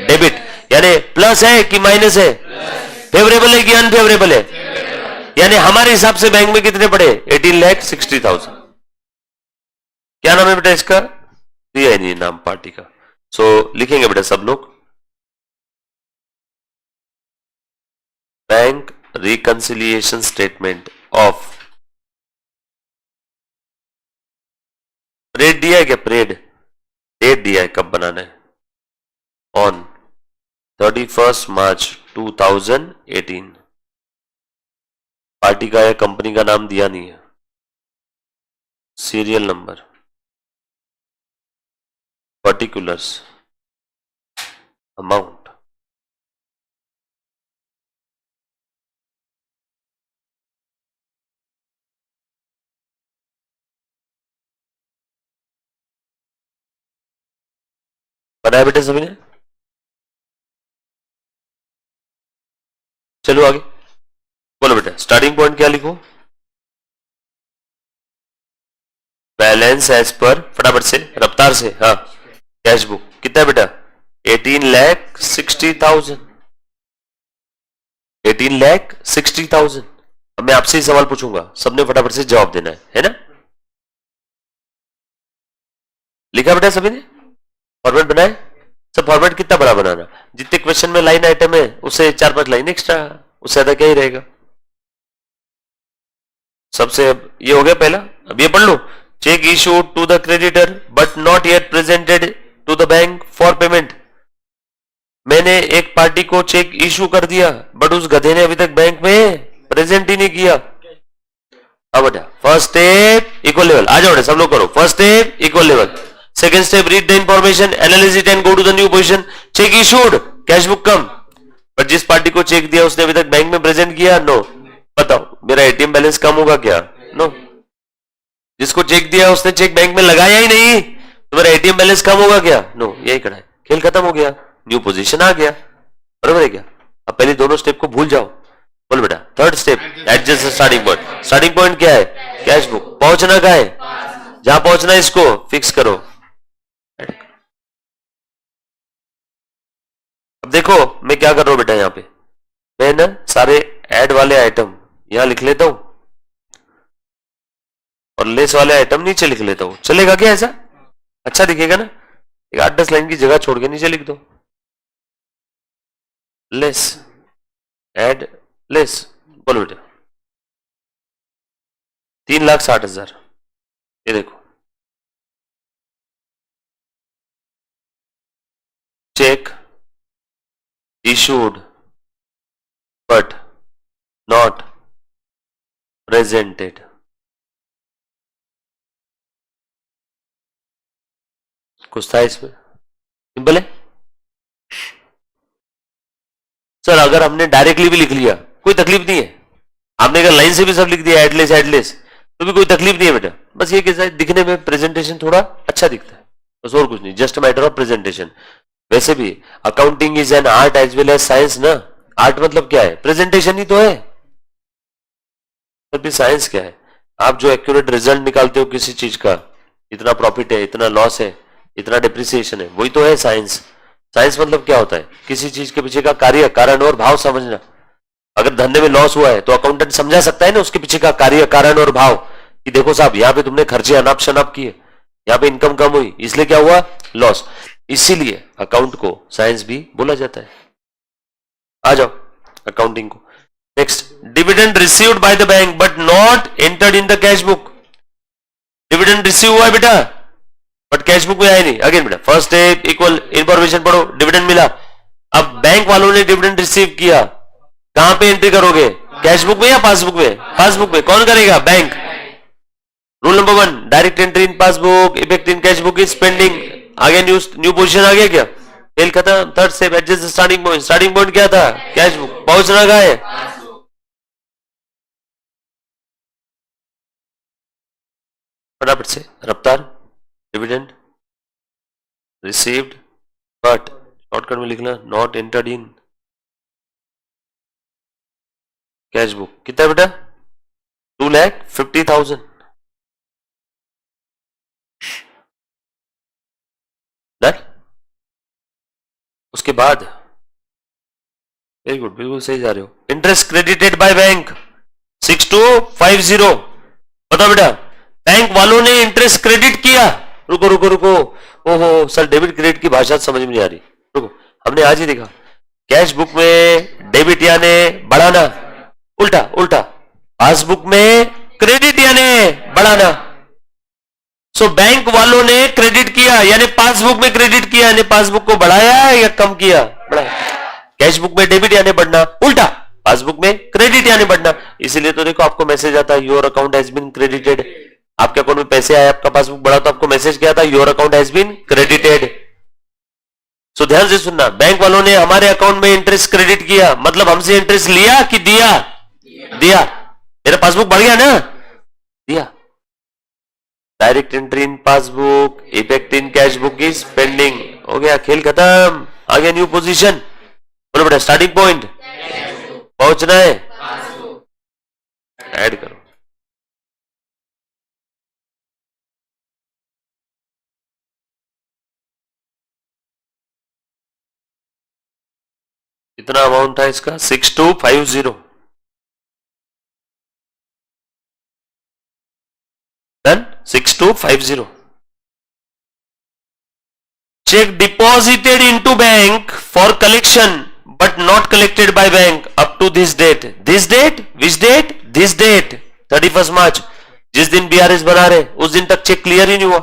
डेबिट, यानी प्लस है कि माइनस है, फेवरेबल है कि अनफेवरेबल है, यानी हमारे हिसाब से बैंक में कितने पड़े, 18,60,000। क्या नाम है बेटा इसका, दिया ही नहीं नाम पार्टी का। सो लिखेंगे बेटा सब लोग, bank reconciliation statement of, parade दिया है क्या, परेड डेट दिया है कब बनाना है, ऑन 31 मार्च 2018। पार्टी का या कंपनी का नाम दिया नहीं है, सीरियल नंबर, पर्टिकुलर्स, अमाउंट, बनाया बेटे सभी ने, चलो आगे बोलो बेटा, स्टार्टिंग पॉइंट क्या लिखो, बैलेंस एज पर, फटाफट से रफ्तार से, हाँ, कैश बुक कितना है बेटा, 18,60,000, 18,60,000। अब मैं आपसे ही सवाल पूछूंगा, सबने फटाफट से जवाब देना है ना। लिखा बेटा सभी ने, फॉर्मेट बनाए, सब फॉर्मेट कितना बड़ा बनाना, जितने क्वेश्चन में लाइन आइटम है उससे 4-5 लाइन एक्स्ट्रा, उससे ज्यादा क्या ही रहेगा। सबसे अब ये हो गया पहला, अब ये पढ़ लो, cheque issued to the creditor but not yet presented to the bank for payment. मैंने एक पार्टी को चेक इशू कर दिया बट उस गधे ने अभी तक बैंक में प्रेजेंट ही नहीं किया। अब बेटा फर्स्ट स्टेप इक्वल लेवल, आ जाओ बेटा सब लोग करो, first step equal level, second step read the information, analysis it and go to the new position, cheque issued, cash book कम, बट जिस पार्टी को चेक दिया उसने अभी तक बैंक में प्रेजेंट किया, नो। बताओ मेरा एटीएम बैलेंस कम होगा क्या, नो। जिसको चेक दिया उसने चेक बैंक में लगाया ही नहीं, तो मेरा एटीएम बैलेंस कम होगा क्या, नो। यही करा है, खेल खत्म हो गया, न्यू पोजीशन आ गया, बरोबर है क्या। अब पहले दोनों स्टेप को भूल जाओ, बोल बेटा third step, adjust starting point. Starting point क्या है, कैश बुक, पहुंचना क्या है, जहां पहुंचना है इसको फिक्स करो। अब देखो मैं क्या कर रहा हूं बेटा, यहां पे मैं ना सारे ऐड वाले आइटम यहां लिख लेता हूं और लेस वाले आइटम नीचे लिख लेता हूं, चलेगा क्या ऐसा, अच्छा दिखेगा ना। एक 8-10 लाइन की जगह छोड़ के नीचे लिख दो, लेस, ऐड, लेस, बोलो बेटा 3,60,000, ये देखो check issued but not presented। कुछ था इसमें, सिंपल है सर। अगर हमने डायरेक्टली भी लिख लिया कोई तकलीफ नहीं है, आपने अगर लाइन से भी सब लिख दिया एडलेस एडलेस तो भी कोई तकलीफ नहीं है बेटा, बस ये कैसा है दिखने में प्रेजेंटेशन थोड़ा अच्छा दिखता है, बस और कुछ नहीं, जस्ट मैटर ऑफ प्रेजेंटेशन। वैसे भी accounting is an art as well as science ना, आर्ट मतलब क्या है, प्रेजेंटेशन ही तो है, भी साइंस क्या है, आप जो एक्यूरेट रिजल्ट निकालते हो किसी चीज का, इतना प्रॉफिट है, इतना लॉस है, इतना डिप्रिसिएशन है, वही तो है साइंस। साइंस मतलब क्या होता है, किसी चीज के पीछे का कार्य कारण और भाव समझना। अगर धंधे में लॉस हुआ है तो अकाउंटेंट समझा सकता है ना उसके पीछे का कार्य कारण और भाव, कि देखो साहब यहाँ पे तुमने खर्चे अनाप शनाप किए, यहाँ पे इनकम कम हुई इसलिए क्या हुआ, लॉस। इसीलिए अकाउंट को साइंस भी बोला जाता है। आ जाओ अकाउंटिंग को, next, dividend received by the bank but not entered in the cash book. Dividend receive हुआ है बेटा बट कैश बुक में आया नहीं। अगेन बेटा फर्स्ट स्टेप इक्वल, इंफॉर्मेशन पढ़ो, डिविडेंड मिला, अब बैंक वालों ने डिविडेंड रिसीव किया, कहां पे एंट्री करोगे, कैश बुक में या पासबुक में, पासबुक में, कौन करेगा, bank. Rule number 1, direct entry in passbook, effect in cash book is pending. आगे न्यू पोजीशन आ गया क्या, फेल खत्म। Third step, adjust starting point, starting point क्या था, कैश बुक, पहुंचना कहां है, फटाफट से रफ्तार, डिविडेंड रिसीव्ड बट शॉर्टकट में लिखना not entered in cash book. कितना बेटा? 2,50,000। डन। उसके बाद वेरी गुड, बिल्कुल सही जा रहे हो। Interest credited by bank 6250। बताओ बेटा, बैंक वालों ने इंटरेस्ट क्रेडिट किया। रुको रुको रुको, ओहो सर डेबिट क्रेडिट की भाषा समझ में नहीं आ रही। रुको, हमने आज ही देखा कैश बुक में डेबिट यानी बढ़ाना, उल्टा उल्टा पासबुक में क्रेडिट यानी बढ़ाना। सो बैंक वालों ने क्रेडिट किया यानी पासबुक में क्रेडिट किया यानी पासबुक को बढ़ाया या कम किया? बढ़ाया। कैश बुक में डेबिट यानी बढ़ना, उल्टा पासबुक में क्रेडिट यानी बढ़ना। इसीलिए तो देखो आपको मैसेज आता है your account has been credited. आपके अकाउंट में पैसे आए, आपका पासबुक बढ़ा तो आपको मैसेज क्या आता है? Your account has been credited. So ध्यान से सुनना, बैंक वालों ने हमारे अकाउंट में इंटरेस्ट क्रेडिट किया, मतलब हमसे इंटरेस्ट लिया कि दिया? दिया। मेरा पासबुक बढ़ गया ना? दिया। Direct entry in passbook, effect in cash book is pending. हो गया, खेल खत्म। आ गया न्यू पोजीशन। बोलो बेटा, स्टार्टिंग पॉइंट पहुंचना है, ऐड करो। कितना अमाउंट था इसका? 6250। Done. 6250। Cheque deposited into bank for collection but not collected by bank up to this date. This date? Which date? This date 31 March. जिस दिन बीआरएस बना रहे उस दिन तक चेक क्लियर ही नहीं हुआ।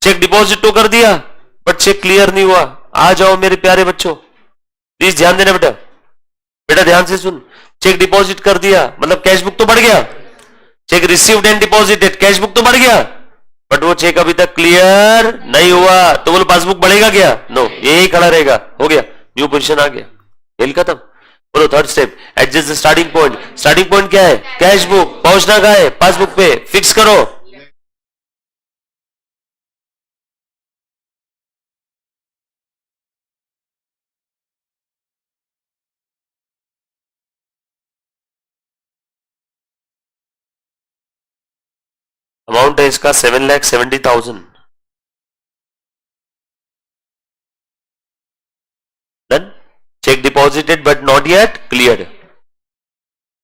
चेक डिपॉजिट तो कर दिया बट चेक क्लियर नहीं हुआ। आ जाओ मेरे प्यारे बच्चों, प्लीज ध्यान देना बेटा। बेटा ध्यान से सुन, चेक डिपॉजिट कर दिया मतलब कैश बुक तो बढ़ गया। Check received and deposited, cash book तो बढ़ गया, बट वो चेक अभी तक क्लियर नहीं हुआ। तो बोलो पासबुक बढ़ेगा क्या? नो, यही खड़ा रहेगा। हो गया, न्यू पोजीशन आ गया, खेल खत्म। बोलो third step, adjust the starting point. Starting point क्या है? Cash book. पहुंचना कहां है? पासबुक पे। फिक्स करो। अमाउंट है इसका 7,70,000। Done. Cheque deposited but not yet cleared.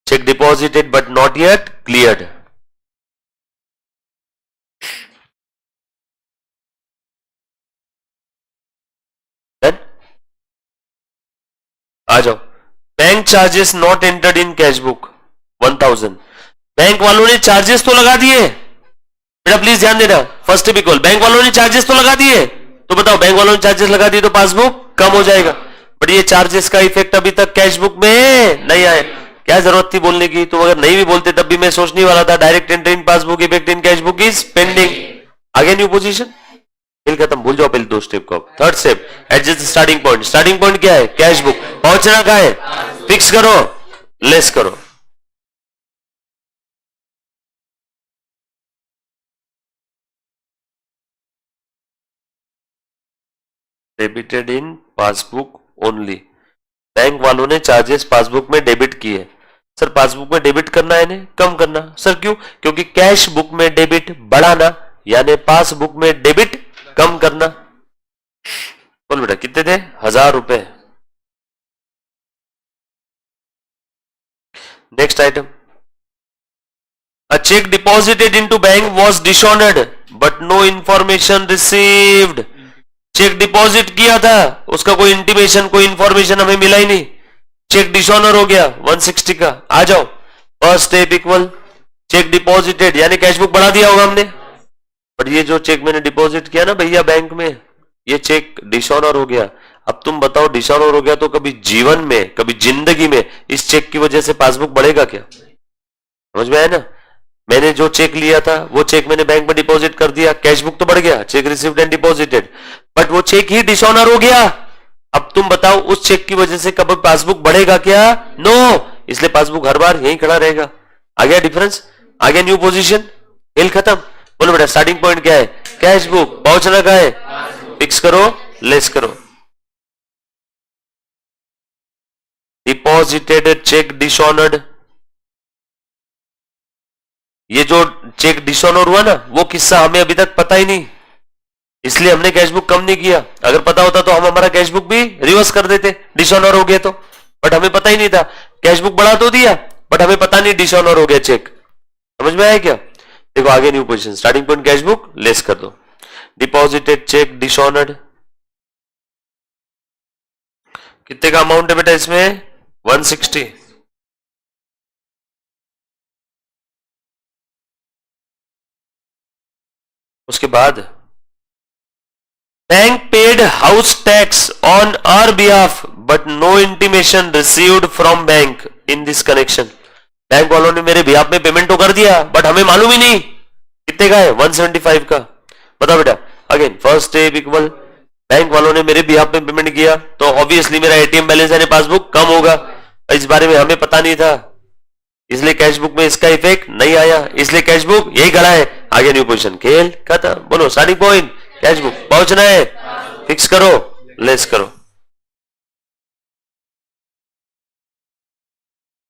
Cheque deposited but not yet cleared. Done. आ जाओ। Bank charges not entered in cash book 1,000। Bank वालों ने चार्जेस तो लगा दिए बेटा, प्लीज ध्यान देना। फर्स्ट टिप इक्वल, बैंक वालों ने चार्जेस तो लगा दिए। तो बताओ, बैंक वालों ने चार्जेस लगा दिए तो पासबुक कम हो जाएगा, बट ये चार्जेस का इफेक्ट अभी तक कैश बुक में नहीं आया। क्या जरूरत थी बोलने की? तुम अगर नहीं भी बोलते तब भी मैं सोचने वाला था। Direct entry in passbook, effect in cash book is pending. आगे न्यू पोजीशन, खेल खत्म। भूल जाओ पहले दो स्टेप को। Third step, adjust starting point. Starting point क्या है? Cash book. पहुंचना कहां है? फिक्स करो, लेस करो। Debited in passbook only. Bank वालों ने चार्जेस पासबुक में डेबिट किए। सर पासबुक में डेबिट करना है ना कम करना? सर क्यों? क्योंकि कैश बुक में डेबिट बढ़ाना यानी पासबुक में डेबिट कम करना। बोल बेटा, कितने थे? 1,000 रुपए। Next item, a check deposited into bank was dishonored but no information received। Cheque deposit किया था, उसका कोई इंटीमेशन, कोई इंफॉर्मेशन हमें मिला ही नहीं। चेक डिसऑनर हो गया 160 का। आ जाओ, first step equal, check deposited यानी कैश बुक बढ़ा दिया होगा हमने, बट ये जो चेक मैंने डिपॉजिट किया ना भैया बैंक में, ये चेक डिसऑनर हो गया। अब तुम बताओ, डिसऑनर हो गया तो कभी जीवन में, कभी जिंदगी में इस चेक की वजह से पासबुक बढ़ेगा क्या? समझ में आया ना? मैंने जो चेक लिया था वो चेक मैंने बैंक में डिपॉजिट कर दिया, कैश बुक तो बढ़ गया, check received and deposited, but वो चेक ही डिसऑनर हो गया। अब तुम बताओ उस चेक की वजह से कभी पासबुक बढ़ेगा क्या? नो, इसलिए पासबुक हर बार यहीं खड़ा रहेगा। आ गया डिफरेंस, आ गया न्यू पोजीशन, खेल खत्म। बोलो बेटा, स्टार्टिंग पॉइंट क्या है? Cash book. पहुंचना कहां है? फिक्स करो, लेस करो। डिपॉजिटेड चेक डिसऑनर्ड, ये जो चेक डिसऑनर हुआ ना वो किस्सा हमें अभी तक पता ही नहीं, इसलिए हमने कैशबुक कम नहीं किया। अगर पता होता तो हम हमारा कैशबुक भी रिवर्स कर देते डिसऑनर हो गया तो, बट हमें पता ही नहीं था। कैशबुक बढ़ा तो दिया बट हमें पता नहीं डिसऑनर हो गया चेक। समझ में आया क्या? देखो आगे new position, starting point cashbook less कर दो, डिपॉजिटेड चेक डिसऑनर्ड, कितने का अमाउंट है बेटा इसमें? 160। उसके बाद bank paid house tax on our behalf but no intimation received from bank in this connection. Bank वालों ने मेरे बिहाफ में पेमेंट तो कर दिया बट हमें मालूम ही नहीं कितने का है, 175 का। बताओ बेटा, again first step equal, bank वालों ने मेरे बिहाफ में पेमेंट किया तो ऑब्वियसली मेरा एटीएम बैलेंस यानी पासबुक कम होगा, इस बारे में हमें पता नहीं था, इसलिए कैशबुक में इसका इफेक्ट नहीं आया, इसलिए कैशबुक यही खड़ा है। आगे न्यू पोजीशन, खेल खत्म। बोलो स्टार्टिंग पॉइंट कैशबुक, पहुंचना है, फिक्स करो, लेस करो।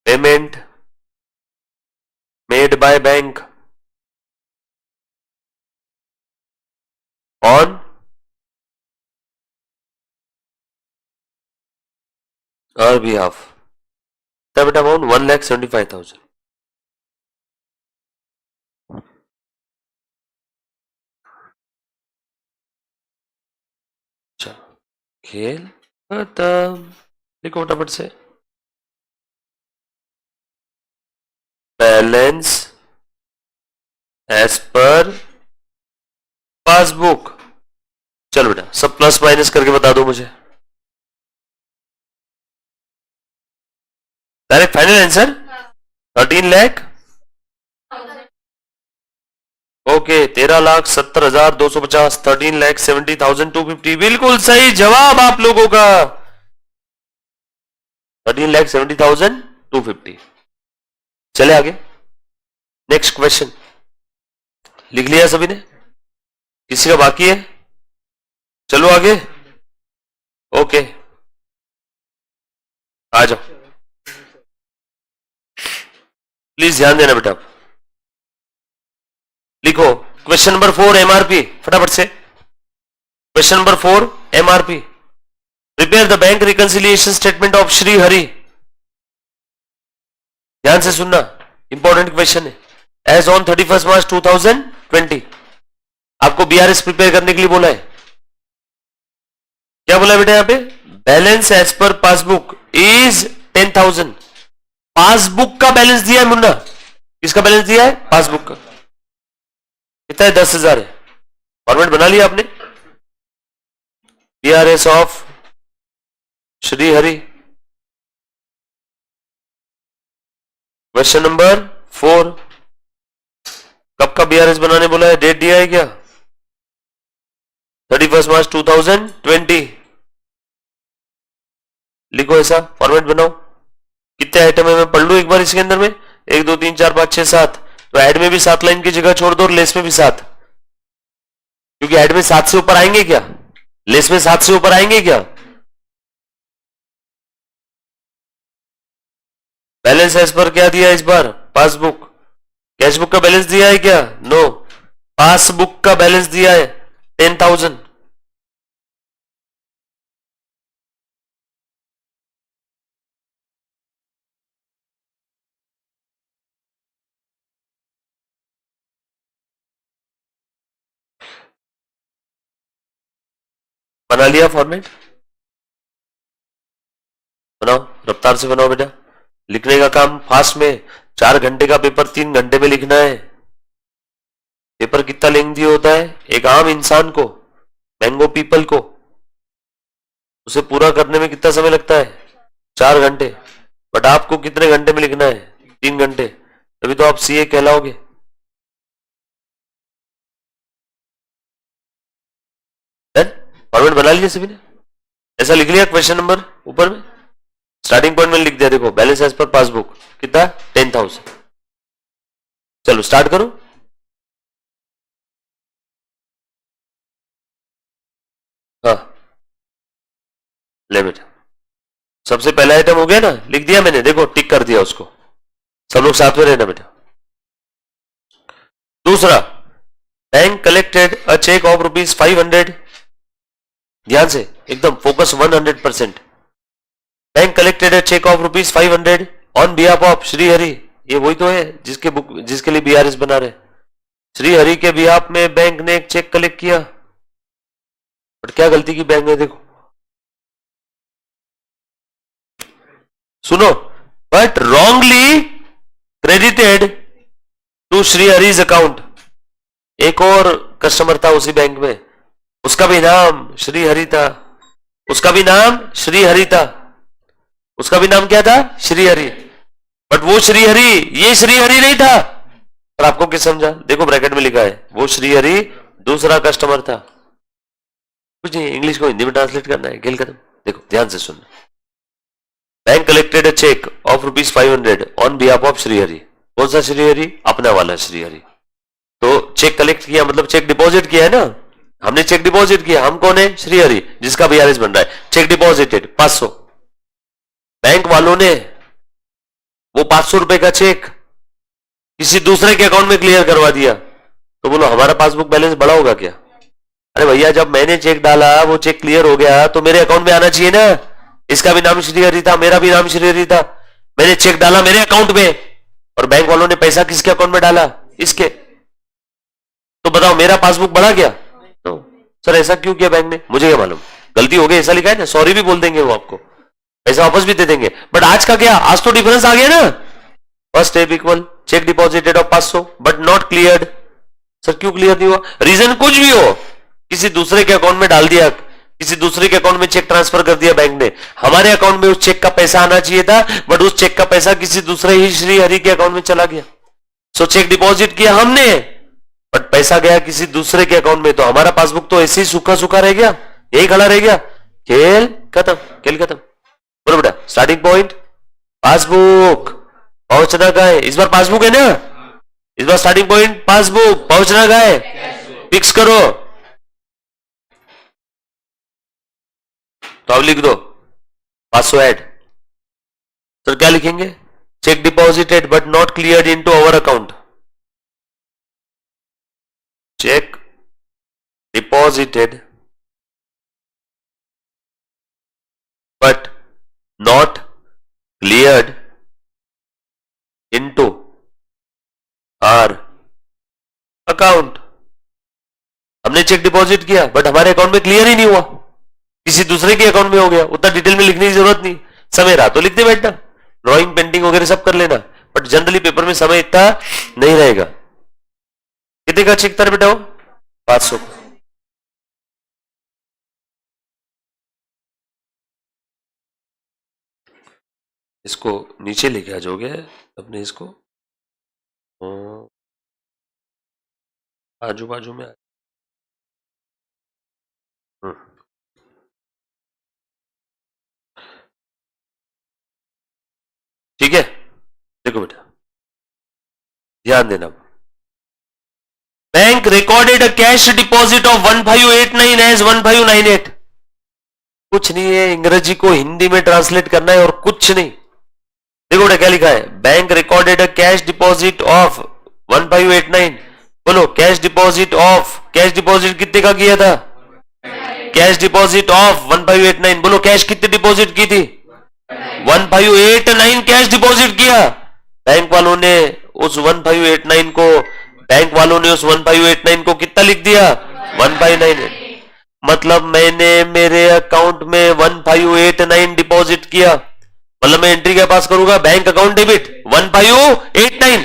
Payment made by bank on our behalf, बेटा अमाउंट 1,75,000। खेल खत्म, देखो फटाफट से, बैलेंस एज पर पासबुक। चलो बेटा सब प्लस माइनस करके बता दो मुझे, direct final answer 13 lakh, okay 13,70,250, 13,70,250, बिल्कुल सही जवाब आप लोगों का, 13,70,250। चले आगे, नेक्स्ट क्वेश्चन, लिख लिया सभी ने? किसी का बाकी है? चलो आगे, ओके आ जाओ, प्लीज ध्यान देना बेटा। लिखो क्वेश्चन नंबर 4 एमआरपी, फटाफट से question number 4 MRP, prepare the bank reconciliation statement of Shri Hari. ध्यान से सुनना, इंपॉर्टेंट क्वेश्चन है। एज ऑन 31 मार्च 2020, आपको बीआरएस प्रिपेयर करने के लिए बोला है। क्या बोला है बेटा यहां पे? Balance as per passbook is 10,000। Passbook का बैलेंस दिया है मुन्ना, किसका बैलेंस दिया है? पासबुक का। कितना है? 10,000 है। फॉर्मेट बना लिया आपने? BRS of Shri Hari, question number 4, कब का बीआरएस बनाने बोला है? डेट दिया है क्या? 31 मार्च 2020। लिखो ऐसा, फॉर्मेट बनाओ। कितने आइटम है मैं पढ़ लू एक बार इसके अंदर में? 1 2 3 4 5 6 7, तो ऐड में भी 7 लाइन की जगह छोड़ दो और लेस में भी 7, क्योंकि ऐड में 7 से ऊपर आएंगे क्या? लेस में 7 से ऊपर आएंगे क्या? बैलेंस एज पर क्या दिया है इस बार? पासबुक। कैशबुक का बैलेंस दिया है क्या? नो, पासबुक का बैलेंस दिया है 10,000। बना लिया फॉर्मेट? बनाओ, रफ्तार से बनाओ बेटा, लिखने का काम फास्ट में। 4 घंटे का पेपर 3 घंटे में लिखना है। पेपर कितना लेंथी होता है? एक आम इंसान को, मैंगो पीपल को, उसे पूरा करने में कितना समय लगता है? 4 घंटे। बट आपको कितने घंटे में लिखना है? 3 घंटे। तभी तो आप सीए कहलाओगे। फॉर्मेट बना लिया सभी ने? ऐसा लिख लिया क्वेश्चन नंबर ऊपर में? स्टार्टिंग पॉइंट में लिख दिया, देखो बैलेंस एज पर पासबुक कितना? 10,000। चलो स्टार्ट करो। हाँ ले बेटा, सबसे पहला आइटम हो गया ना, लिख दिया मैंने, देखो टिक कर दिया उसको। सब लोग साथ में रहना बेटा। दूसरा, bank collected a cheque of ₹500। ध्यान से एकदम focus 100%। Bank collected a cheque of ₹500 on behalf of Shri Hari. ये वही तो है जिसके लिए बीआरएस बना रहे। श्री हरि के बिहाफ में बैंक ने एक चेक कलेक्ट किया, बट क्या गलती की बैंक ने, देखो सुनो, but wrongly credited to Shri Hari's account. एक और कस्टमर था उसी बैंक में, उसका भी नाम श्री हरि था, उसका भी नाम श्री हरि था, उसका भी नाम क्या था, श्री हरि। बट वो श्री हरि, ये श्री हरि नहीं था। पर आपको क्या समझा, देखो ब्रैकेट में लिखा है, वो श्री हरि दूसरा कस्टमर था। कुछ नहीं, इंग्लिश को हिंदी में ट्रांसलेट करना है, खेल खत्म। देखो ध्यान से सुनना। Bank collected a cheque of ₹500 on behalf of Shri Hari. कौन सा श्री हरि, अपना वाला श्री हरि। तो चेक कलेक्ट किया मतलब चेक डिपॉजिट किया है ना, हमने चेक डिपॉजिट किया। हम कौन है, श्री हरि, जिसका बीआरएस बन रहा है। Check deposited 500। बैंक वालों ने वो 500 रुपए का चेक किसी दूसरे के अकाउंट में क्लियर करवा दिया। तो बोलो हमारा पासबुक बैलेंस बढ़ा होगा क्या? अरे भैया, जब मैंने चेक डाला वो चेक क्लियर हो गया तो मेरे अकाउंट में आना चाहिए ना। इसका भी नाम श्री हरि था, मेरा भी नाम श्री हरि था। मैंने चेक डाला मेरे अकाउंट में, और बैंक वालों ने पैसा किसके अकाउंट में डाला, इसके। तो बताओ मेरा पासबुक बढ़ा गया? तो सर ऐसा क्यों किया बैंक ने? मुझे क्या मालूम, गलती हो गई, ऐसा लिखा है ना, सॉरी भी बोल देंगे वो आपको, पैसा वापस भी दे देंगे। बट आज का क्या, आज तो डिफरेंस आ गया ना। First step equal check deposited of 500 but not cleared. Sir क्यों क्लियर नहीं हुआ? रीजन कुछ भी हो, किसी दूसरे के अकाउंट में डाल दिया, किसी दूसरे के अकाउंट में चेक ट्रांसफर कर दिया बैंक ने। हमारे अकाउंट में उस चेक का पैसा आना चाहिए था, बट उस चेक का पैसा किसी दूसरे ही श्री हरि के अकाउंट में चला गया। सो चेक डिपॉजिट किया हमने, बट पैसा गया किसी दूसरे के अकाउंट में। तो हमारा पासबुक तो ऐसे ही सूखा सूखा रह गया, यही खड़ा रह गया। खेल खत्म, खेल खत्म। बोलो बेटा, स्टार्टिंग पॉइंट पासबुक, पहुंचना का है। इस बार पासबुक है ना, इस बार स्टार्टिंग पॉइंट पासबुक, पहुंचना का है, फिक्स करो। तो अब लिख दो 500 ऐड। तो क्या लिखेंगे? Cheque deposited but not cleared into our account. Cheque deposited but not cleared into our account. हमने चेक डिपॉजिट किया बट हमारे अकाउंट में क्लियर ही नहीं हुआ, किसी दूसरे के अकाउंट में हो गया। उतना डिटेल में लिखने की जरूरत नहीं, समय रहा तो लिखते बैठना, ड्राइंग पेंटिंग वगैरह सब कर लेना, बट जनरली पेपर में समय इतना नहीं रहेगा। कितने का चेक था बेटा? 500। इसको नीचे लेके आ जाओगे अपने, इसको आजू बाजू में। ठीक है, देखो बेटा ध्यान देना। Bank recorded a cash deposit of 1589 as 1598। कुछ नहीं है, अंग्रेजी को हिंदी में ट्रांसलेट करना है और कुछ नहीं। देखो बेटा क्या लिखा है, bank recorded a cash deposit of 1589। बोलो cash deposit of, cash deposit कितने का किया था? Cash deposit of 1589। बोलो कैश कितनी डिपॉजिट की थी? 1589 कैश डिपॉजिट किया। बैंक वालों ने उस 1589 को, बैंक वालों ने उस 1589 को कितना लिख दिया? 1598। मतलब मैंने मेरे अकाउंट में 1589 डिपॉजिट किया, मतलब मैं एंट्री क्या पास करूंगा? Bank account debit 1589।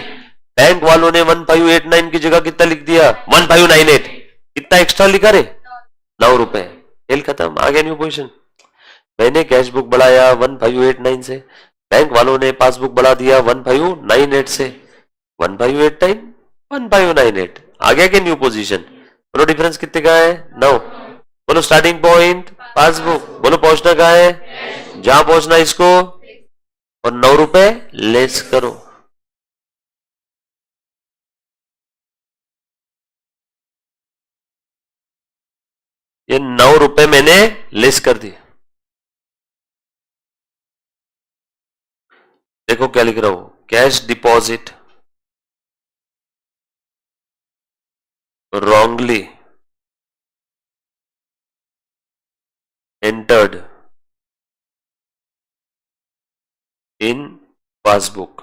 बैंक वालों ने 1589 की जगह कितना लिख दिया? 1598। कितना एक्स्ट्रा लिखा रे? 9 रुपए। खेल खत्म, आ गया न्यू पोजीशन। मैंने कैश बुक बढ़ाया 1589 से, बैंक वालों ने पासबुक बढ़ा दिया 1598 से। 1589 1598 आ गया क्या न्यू पोजीशन? बोलो डिफरेंस कितने का है? 9। बोलो स्टार्टिंग पॉइंट पासबुक, बोलो पहुंचना कहा है? जहां पहुंचना इसको, और 9 रुपए लेस करो। ये 9 रुपए मैंने लेस कर दिए। देखो क्या लिख रहा हूं, cash deposit wrongly entered in passbook.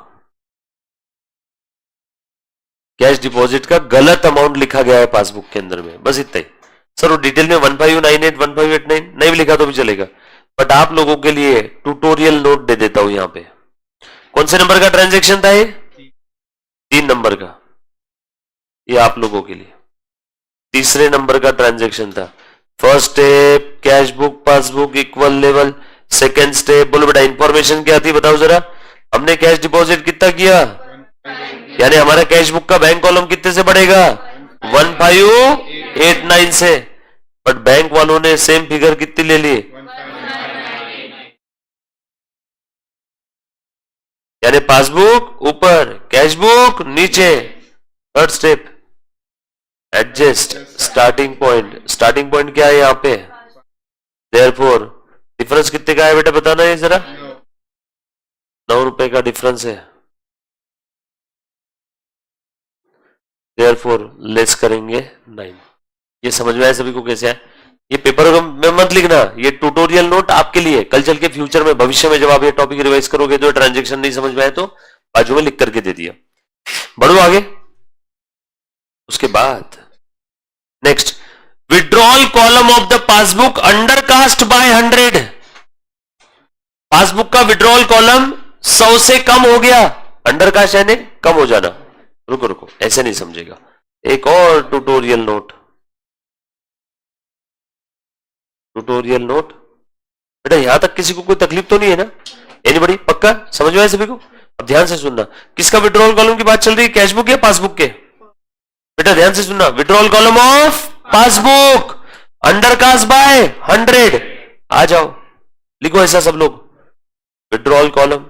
Cash deposit का गलत अमाउंट लिखा गया है पासबुक के अंदर में, बस इतना ही। सर वो डिटेल में 1598 1589 नहीं भी लिखा तो भी चलेगा, बट आप लोगों के लिए ट्यूटोरियल नोट दे देता हूं यहां पे। कौन से नंबर का ट्रांजैक्शन था ये? 3 नंबर का, ये आप लोगों के लिए तीसरे नंबर का ट्रांजैक्शन था। First step cash book passbook equal level, second step बोलो बेटा इंफॉर्मेशन क्या थी बताओ जरा। हमने कैश डिपॉजिट कितना किया, यानी हमारा कैश बुक का बैंक कॉलम कितने से बढ़ेगा, 1589 से, बट बैंक वालों ने सेम फिगर कितनी ले ली, यानी पासबुक ऊपर कैश बुक नीचे। Third step adjust starting point, starting point क्या है यहां पे, देयरफॉर डिफरेंस कितने का है बेटा बताना है जरा, 9 रुपए का डिफरेंस है, देयरफॉर लेस करेंगे 9। ये समझ में आया सभी को कैसे है? ये पेपर में मत लिखना, ये ट्यूटोरियल नोट आपके लिए, कल चल के फ्यूचर में भविष्य में जब आप ये टॉपिक रिवाइज करोगे तो ट्रांजैक्शन नहीं समझ में आए तो बाजू में लिख करके दे दिया। बढ़ो आगे। उसके बाद next withdrawal column of the passbook under cast by 100। Passbook का विड्रॉल कॉलम 100 से कम हो गया, अंडर कास्ट यानी कम हो जाना। रुको रुको ऐसे नहीं समझेगा, एक और ट्यूटोरियल नोट, ट्यूटोरियल नोट बेटा यहां तक किसी को कोई तकलीफ तो नहीं है ना, एनीबॉडी? पक्का समझ में आया सभी को? अब ध्यान से सुनना, किसका विड्रॉल कॉलम की बात चल रही है, कैश बुक या पासबुक के? बेटा ध्यान से सुनना, withdrawal column of passbook under cast by 100। आ जाओ लिखो ऐसा सब लोग, withdrawal column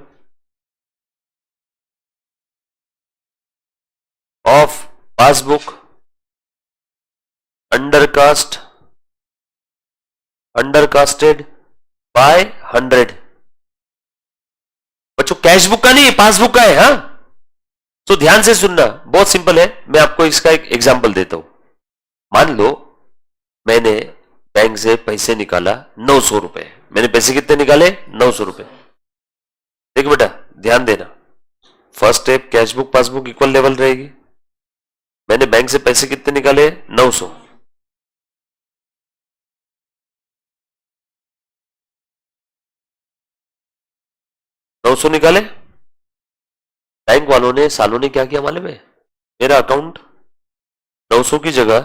of passbook undercasted by 100। बच्चों कैश बुक का नहीं पासबुक का है, हाँ? तो ध्यान से सुनना, बहुत सिंपल है, मैं आपको इसका एक एग्जांपल देता हूं। मान लो मैंने बैंक से पैसे निकाला 900 रुपए, मैंने पैसे कितने निकाले, 900 रुपए। देखो बेटा ध्यान देना, first step cash book passbook equal level रहेगी। मैंने बैंक से पैसे कितने निकाले, 900। निकाले, बैंक वालों ने सालों ने क्या किया मालूम है, मेरा अकाउंट 900 की जगह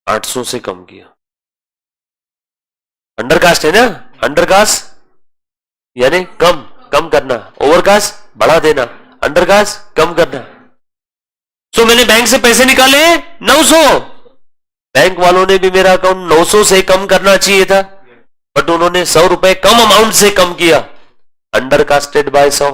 800 से कम किया। अंडरकास्ट है ना, अंडरकास्ट यानी कम, कम करना, ओवरकास्ट बढ़ा देना, अंडरकास्ट कम करना। सो मैंने बैंक से पैसे निकाले 900, बैंक वालों ने भी मेरा अकाउंट 900 से कम करना चाहिए था, बट उन्होंने 100 रुपए कम अमाउंट से कम किया, undercasted by 100।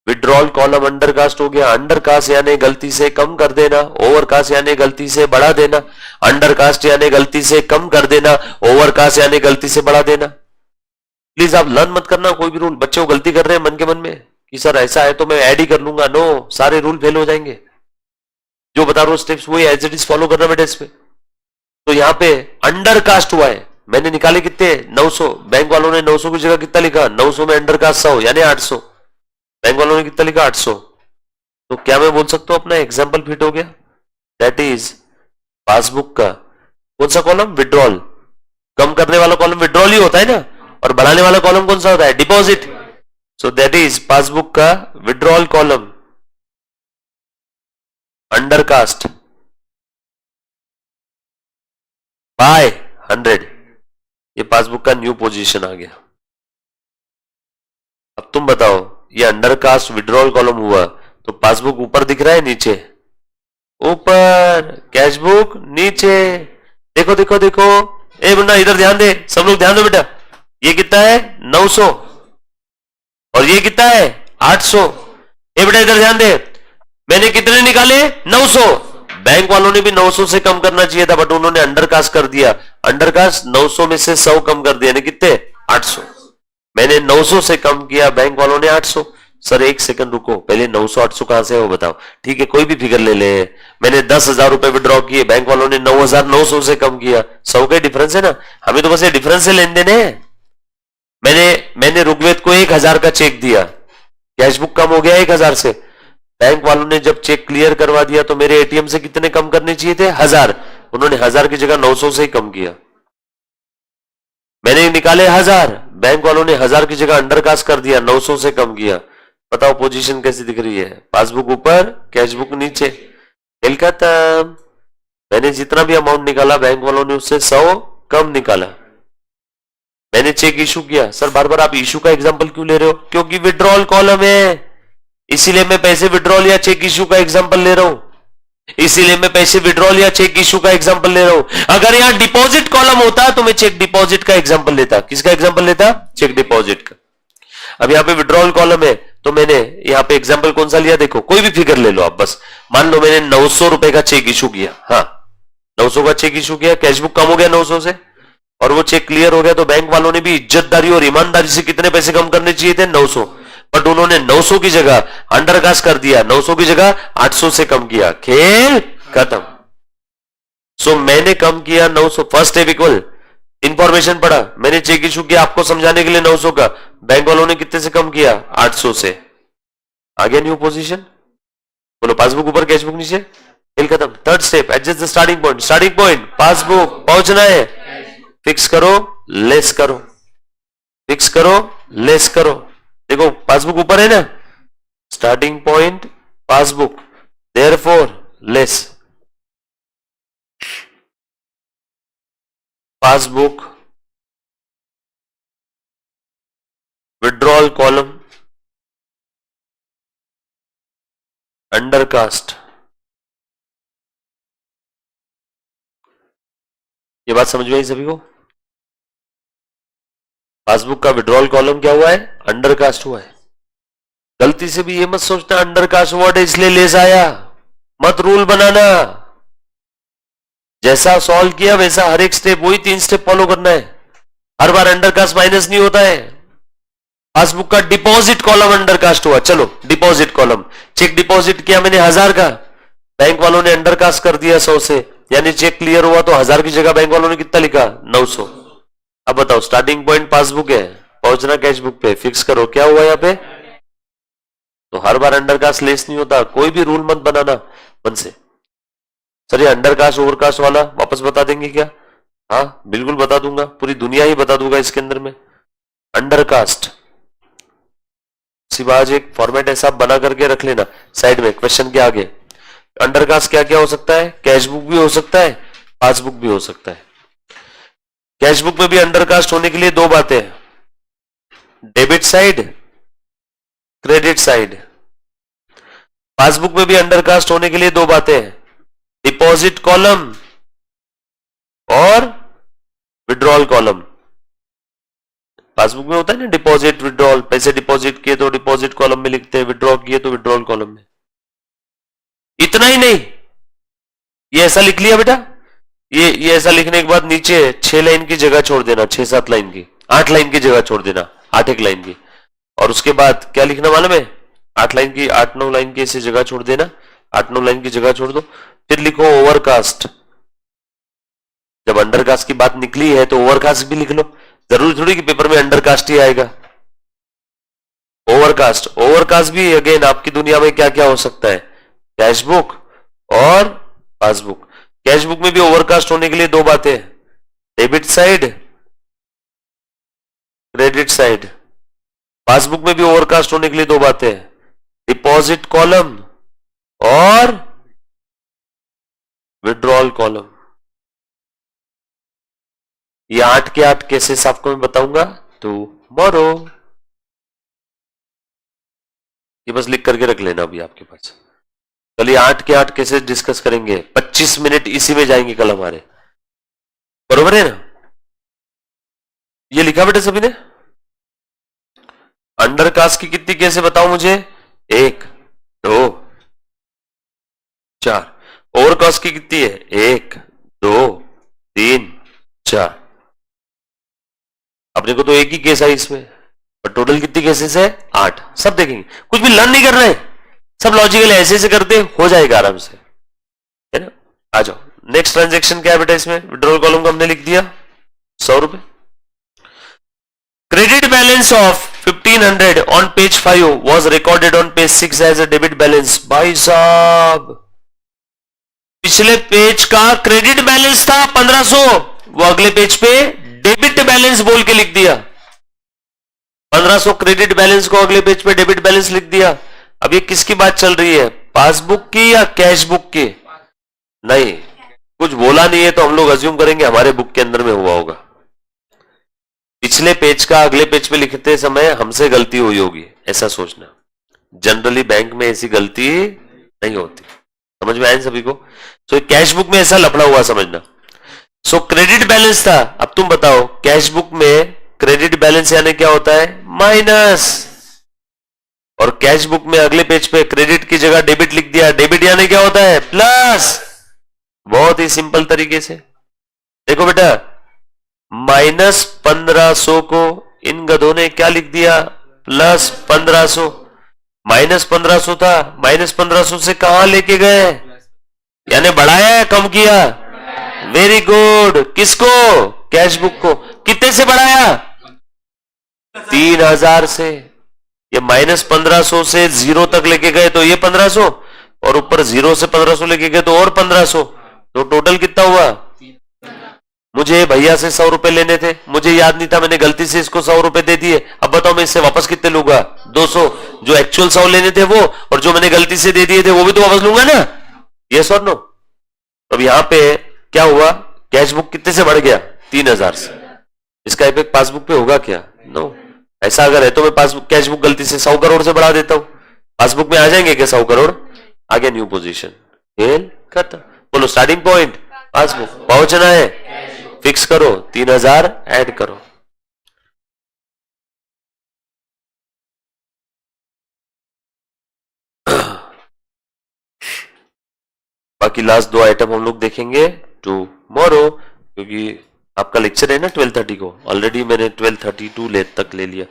Withdrawal column undercast हो गया, अंडरकास्ट यानी गलती से कम कर देना, ओवरकास्ट यानी गलती से बढ़ा देना, अंडरकास्ट यानी गलती से कम कर देना, ओवरकास्ट यानी गलती से बढ़ा देना। प्लीज आप लर्न मत करना कोई भी रूल, बच्चे वो गलती कर रहे हैं मन के मन में कि सर ऐसा है तो मैं ऐड ही कर लूंगा, नो, सारे रूल फेल हो जाएंगे। जो बता रहा हूं स्टेप्स वही एज इट इज फॉलो करना बेटा इस पे। तो यहां पे अंडरकास्ट हुआ है, मैंने निकाले कितने, 900, बैंक वालों ने 900 की जगह कितना लिखा, 900 में अंडरकास्ट 100 यानी 800, बैंक वालों ने कितना लिखा, 800। तो क्या मैं बोल सकता हूं अपना एग्जाम्पल फिट हो गया? दैट इज पासबुक का कौन सा कॉलम, विड्रॉल। कम करने वाला कॉलम विड्रॉल ही होता है ना, और बढ़ाने वाला कॉलम कौन सा होता है, deposit. So that is passbook का विड्रॉल कॉलम अंडरकास्ट बाय 100। ये पासबुक का न्यू पोजीशन आ गया। अब तुम बताओ, ये अंडरकास्ट विड्रॉल कॉलम हुआ तो पासबुक ऊपर दिख रहा है नीचे, ऊपर, कैश बुक नीचे। देखो देखो देखो, ए मुन्ना इधर ध्यान दे, सब लोग ध्यान दो बेटा, ये कितना है 900 और ये कितना है 800। ए बेटा इधर ध्यान दे, मैंने कितने निकाले 900, बैंक वालों ने भी 900 से कम करना चाहिए था, बट उन्होंने अंडरकास्ट कर दिया, अंडरकास्ट 900 में से 100 कम कर दिया, कितने 800। मैंने 900 से कम किया, बैंक वालों ने 800। सर एक सेकंड रुको, पहले 900 800 कहां से है वो बताओ। ठीक है, कोई भी फिगर ले ले। मैंने 10,000 रुपए विड्रॉ किए, बैंक वालों ने 9,900 से कम किया। 100 का डिफरेंस है ना, हमें तो बस ये डिफरेंस से लेन देन है। मैंने रुग्वेद को 1,000 का चेक दिया, कैशबुक कम हो गया 1,000 से। बैंक वालों ने जब चेक क्लियर करवा दिया तो मेरे एटीएम से कितने कम करने चाहिए थे? 1,000। उन्होंने 1,000 की जगह 900 से ही कम किया। मैंने निकाले 1,000, बैंक वालों ने 1,000 की जगह अंडरकास्ट कर दिया, 900 से कम किया। बताओ पोजीशन कैसी दिख रही है? पासबुक ऊपर, कैशबुक नीचे। खेल खत्म। मैंने जितना भी अमाउंट निकाला बैंक वालों ने उससे 100 कम निकाला। मैंने चेक इशू किया। सर बार बार आप इशू का एग्जांपल क्यों ले रहे हो? क्योंकि विड्रॉल कॉलम है, इसीलिए मैं पैसे विड्रॉल या चेक इशू का एग्जांपल ले रहा हूं। इसीलिए मैं पैसे विड्रॉल या चेक इशू का एग्जांपल ले रहा हूं। अगर यहां डिपॉजिट कॉलम होता तो मैं चेक डिपॉजिट का एग्जांपल लेता। किसका एग्जांपल लेता? चेक डिपॉजिट का। अब यहां पे विड्रॉल कॉलम है तो मैंने यहां पे एग्जांपल कौन सा लिया? देखो, कोई भी फिगर ले लो आप। बस मान लो मैंने 900 रुपए का चेक इशू किया। हाँ, 900 का चेक इशू किया, कैशबुक कम हो गया 900 से, और वो चेक क्लियर हो गया। तो बैंक वालों ने भी इज्जतदारी और ईमानदारी से कितने पैसे कम करने चाहिए थे? 900। बट उन्होंने 900 की जगह अंडरकास्ट कर दिया, 900 की जगह 800 से कम किया। खेल खत्म। सो मैंने कम किया 900। फर्स्ट स्टेप इक्वल, इंफॉर्मेशन पढ़ा, मैंने चेक इशू किया आपको समझाने के लिए 900 का, बैंक वालों ने कितने से कम किया? 800 से। आ गया न्यू पोजीशन। बोलो पासबुक ऊपर, कैशबुक नीचे। खेल खत्म। Third step, adjust the starting point. Starting point passbook, पहुंचना है, फिक्स करो, लेस करो, फिक्स करो, लेस करो। देखो पासबुक ऊपर है ना, starting point passbook, therefore less passbook, withdrawal column, undercast. ये बात समझ में आई सभी को? पासबुक का विड्रॉल कॉलम क्या हुआ है? अंडरकास्ट हुआ है। गलती से भी ये मत सोचना अंडरकास्ट वर्ड है इसलिए लेस आया, मत रूल बनाना। जैसा सॉल्व किया वैसा हर एक स्टेप, वही 3 स्टेप फॉलो करना है। हर बार अंडरकास्ट माइनस नहीं होता है। पासबुक का डिपॉजिट कॉलम अंडरकास्ट हुआ, चलो डिपॉजिट कॉलम, चेक डिपॉजिट किया मैंने 1,000 का, बैंक वालों ने अंडरकास्ट कर दिया 100 से, यानी चेक क्लियर हुआ तो 1,000 की जगह बैंक वालों ने कितना लिखा? 900। अब बताओ, स्टार्टिंग पॉइंट पासबुक है, पहुंचना कैशबुक पे, फिक्स करो, क्या हुआ यहां पे? तो हर बार अंडरकास्ट लेस नहीं होता। कोई भी रूल मत बनाना मन से। सर ये अंडरकास्ट ओवरकास्ट वाला वापस बता देंगे क्या? हाँ बिल्कुल बता दूंगा, पूरी दुनिया ही बता दूंगा इसके अंदर में। अंडरकास्ट सिर्फ आज एक फॉर्मेट ऐसा बना करके रख लेना साइड में क्वेश्चन के आगे। अंडरकास्ट क्या क्या हो सकता है? कैशबुक भी हो सकता है, पासबुक भी हो सकता है। कैशबुक में भी अंडरकास्ट होने के लिए 2 बातें, debit side, credit side. Passbook में भी अंडरकास्ट होने के लिए 2 बातें, डिपॉजिट कॉलम और विड्रॉल कॉलम। पासबुक में होता है ना डिपॉजिट विड्रॉल, पैसे डिपॉजिट किए तो डिपॉजिट कॉलम में लिखते हैं, विड्रॉ किए तो विड्रॉल कॉलम में। इतना ही नहीं, ये ऐसा लिख लिया बेटा, ये ऐसा लिखने के बाद नीचे 6 लाइन की जगह छोड़ देना, 6-7 लाइन की, 8 लाइन की जगह छोड़ देना, 8 एक लाइन की। और उसके बाद क्या लिखना मालूम है? 8 लाइन की, 8-9 लाइन की ऐसी जगह छोड़ देना, 8-9 लाइन की जगह छोड़ दो। फिर लिखो ओवरकास्ट। जब अंडरकास्ट की बात निकली है तो ओवरकास्ट भी लिख लो, जरूरी थोड़ी कि पेपर में अंडरकास्ट ही आएगा। ओवरकास्ट, ओवरकास्ट भी अगेन आपकी दुनिया में क्या क्या हो सकता है? कैशबुक और पासबुक। कैशबुक में भी ओवरकास्ट होने के लिए 2 बातें, debit side, credit side. Passbook में भी ओवरकास्ट होने के लिए 2 बातें, डिपॉजिट कॉलम और विड्रॉल कॉलम। ये 8 के 8 केसेस आपको मैं बताऊंगा टुमारो। ये बस लिख करके रख लेना अभी आपके पास। कल ये 8 के 8 केसेस डिस्कस करेंगे, 25 मिनट इसी में जाएंगे कल हमारे, बरोबर है ना? ये लिखा बेटे सभी ने? अंडरकास्ट की कितनी केसेस बताओ मुझे? 1 2 4। ओवरकास्ट की कितनी है? 1 2 3 4। अपने को तो एक ही केस है इसमें, टोटल कितनी केसेस है? 8। सब देखेंगे, कुछ भी लर्न नहीं कर रहे, सब लॉजिकल ऐसे ऐसे करते हो जाएगा आराम से, है ना। आ जाओ, नेक्स्ट ट्रांजेक्शन क्या है बेटा इसमें? विड्रॉल कॉलम को हमने लिख दिया 100 रुपए। Credit balance of 1500 on page 5 was recorded on page 6 as a debit balance. भाई साहब, पिछले पेज का क्रेडिट बैलेंस था 1500, वो अगले पेज पे डेबिट बैलेंस बोल के लिख दिया। 1500 क्रेडिट बैलेंस को अगले पेज पे डेबिट बैलेंस लिख दिया। अब ये किसकी बात चल रही है? पासबुक की या कैश बुक की? नहीं, कुछ बोला नहीं है तो हम लोग अज्यूम करेंगे हमारे बुक के अंदर में हुआ होगा। पिछले पेज का अगले पेज पे लिखते समय हमसे गलती हुई होगी, ऐसा सोचना। जनरली बैंक में ऐसी गलती नहीं होती। समझ में आया सभी को? सो कैश बुक में ऐसा लफड़ा हुआ समझना। सो क्रेडिट बैलेंस था। अब तुम बताओ, कैश बुक में क्रेडिट बैलेंस यानी क्या होता है? माइनस। और कैश बुक में अगले पेज पे क्रेडिट की जगह डेबिट लिख दिया, डेबिट यानी क्या होता है? प्लस। बहुत ही सिंपल तरीके से देखो बेटा, माइनस 1500 को इन गधों ने क्या लिख दिया? प्लस 1500। माइनस 1500 था, माइनस 1500 से कहां लेके गए? यानी बढ़ाया है कम किया? Very good. किसको? कैश बुक को। कितने से बढ़ाया? 3000 से। ये माइनस 1500 से 0 तक लेके गए तो ये 1500, और ऊपर 0 से 1500 लेके गए तो और 1500, तो टोटल कितना हुआ? मुझे भैया से 100 रुपए लेने थे, मुझे याद नहीं था, मैंने गलती से इसको 100 रुपए दे दिए। अब बताओ मैं इससे वापस कितने लूंगा? 200। जो एक्चुअल 100 लेने थे वो, और जो मैंने गलती से दे दिए थे वो भी तो वापस लूंगा ना। यस और नो? अब यहां पे क्या हुआ? कैश बुक कितने से बढ़ गया? 3000 से। इसका इफेक्ट पासबुक पे होगा क्या? नो। ऐसा अगर है तो मैं पासबुक कैश बुक गलती से 100 करोड़ से बढ़ा देता हूं, पासबुक में आ जाएंगे क्या 100 करोड़? आ गया न्यू पोजीशन, खेल खत्म। बोलो स्टार्टिंग पॉइंट पासबुक, पहुंचना है फिक्स करो, 3000 ऐड करो। बाकी लास्ट 2 आइटम हम लोग देखेंगे टुमारो, क्योंकि आपका लेक्चर है ना 12:30 को। ऑलरेडी मैंने 12:32 तक ले लिया,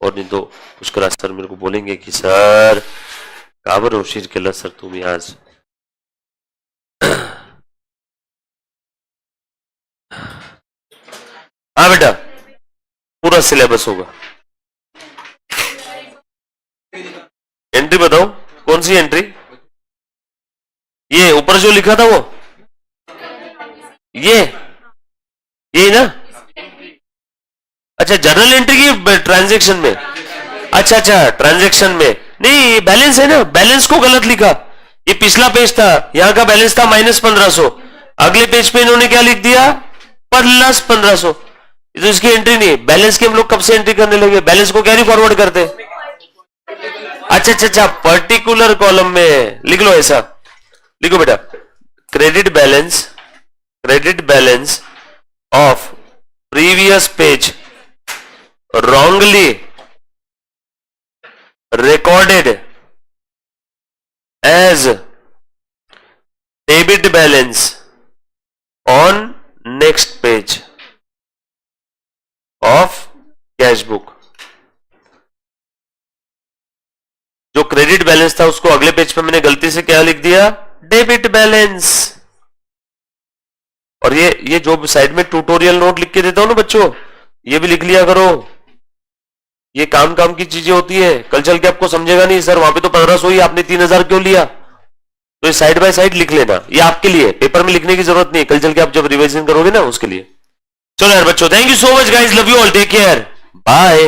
और नहीं तो पुष्कर सर मेरे को बोलेंगे कि सर काबर होशीर केला सर तुम्ही आज। हाँ बेटा, पूरा सिलेबस होगा। एंट्री बताओ, कौन सी एंट्री? ये ऊपर जो लिखा था वो, ये ना? अच्छा, जर्नल एंट्री की ट्रांजैक्शन में? अच्छा अच्छा, ट्रांजैक्शन में नहीं, ये बैलेंस है ना, बैलेंस को गलत लिखा। ये पिछला पेज था, यहां का बैलेंस था माइनस 1500, अगले पेज पे इन्होंने क्या लिख दिया? प्लस 1500। तो इसकी एंट्री नहीं। बैलेंस की हम लोग कब से एंट्री करने लगे? बैलेंस को कैरी फॉरवर्ड करते। अच्छा अच्छा अच्छा, पर्टिकुलर कॉलम में लिख लो। ऐसा लिखो बेटा, credit balance of previous page wrongly recorded as debit balance on next page of cash book। जो क्रेडिट बैलेंस था उसको अगले पेज पे मैंने गलती से क्या लिख दिया? Debit balance. और ये जो साइड में ट्यूटोरियल नोट लिख के देता हूं ना बच्चों, ये भी लिख लिया करो। ये काम की चीजें होती है, कल चल के आपको समझेगा नहीं सर वहां पे तो 1500 ही, आपने 3000 क्यों लिया? तो ये साइड बाय साइड लिख लेना, ये आपके लिए, पेपर में लिखने की जरूरत नहीं, कल चल के आप जब रिवीजन करोगे ना उसके लिए। चलो यार बच्चों, thank you so much guys, love you all, take care, bye.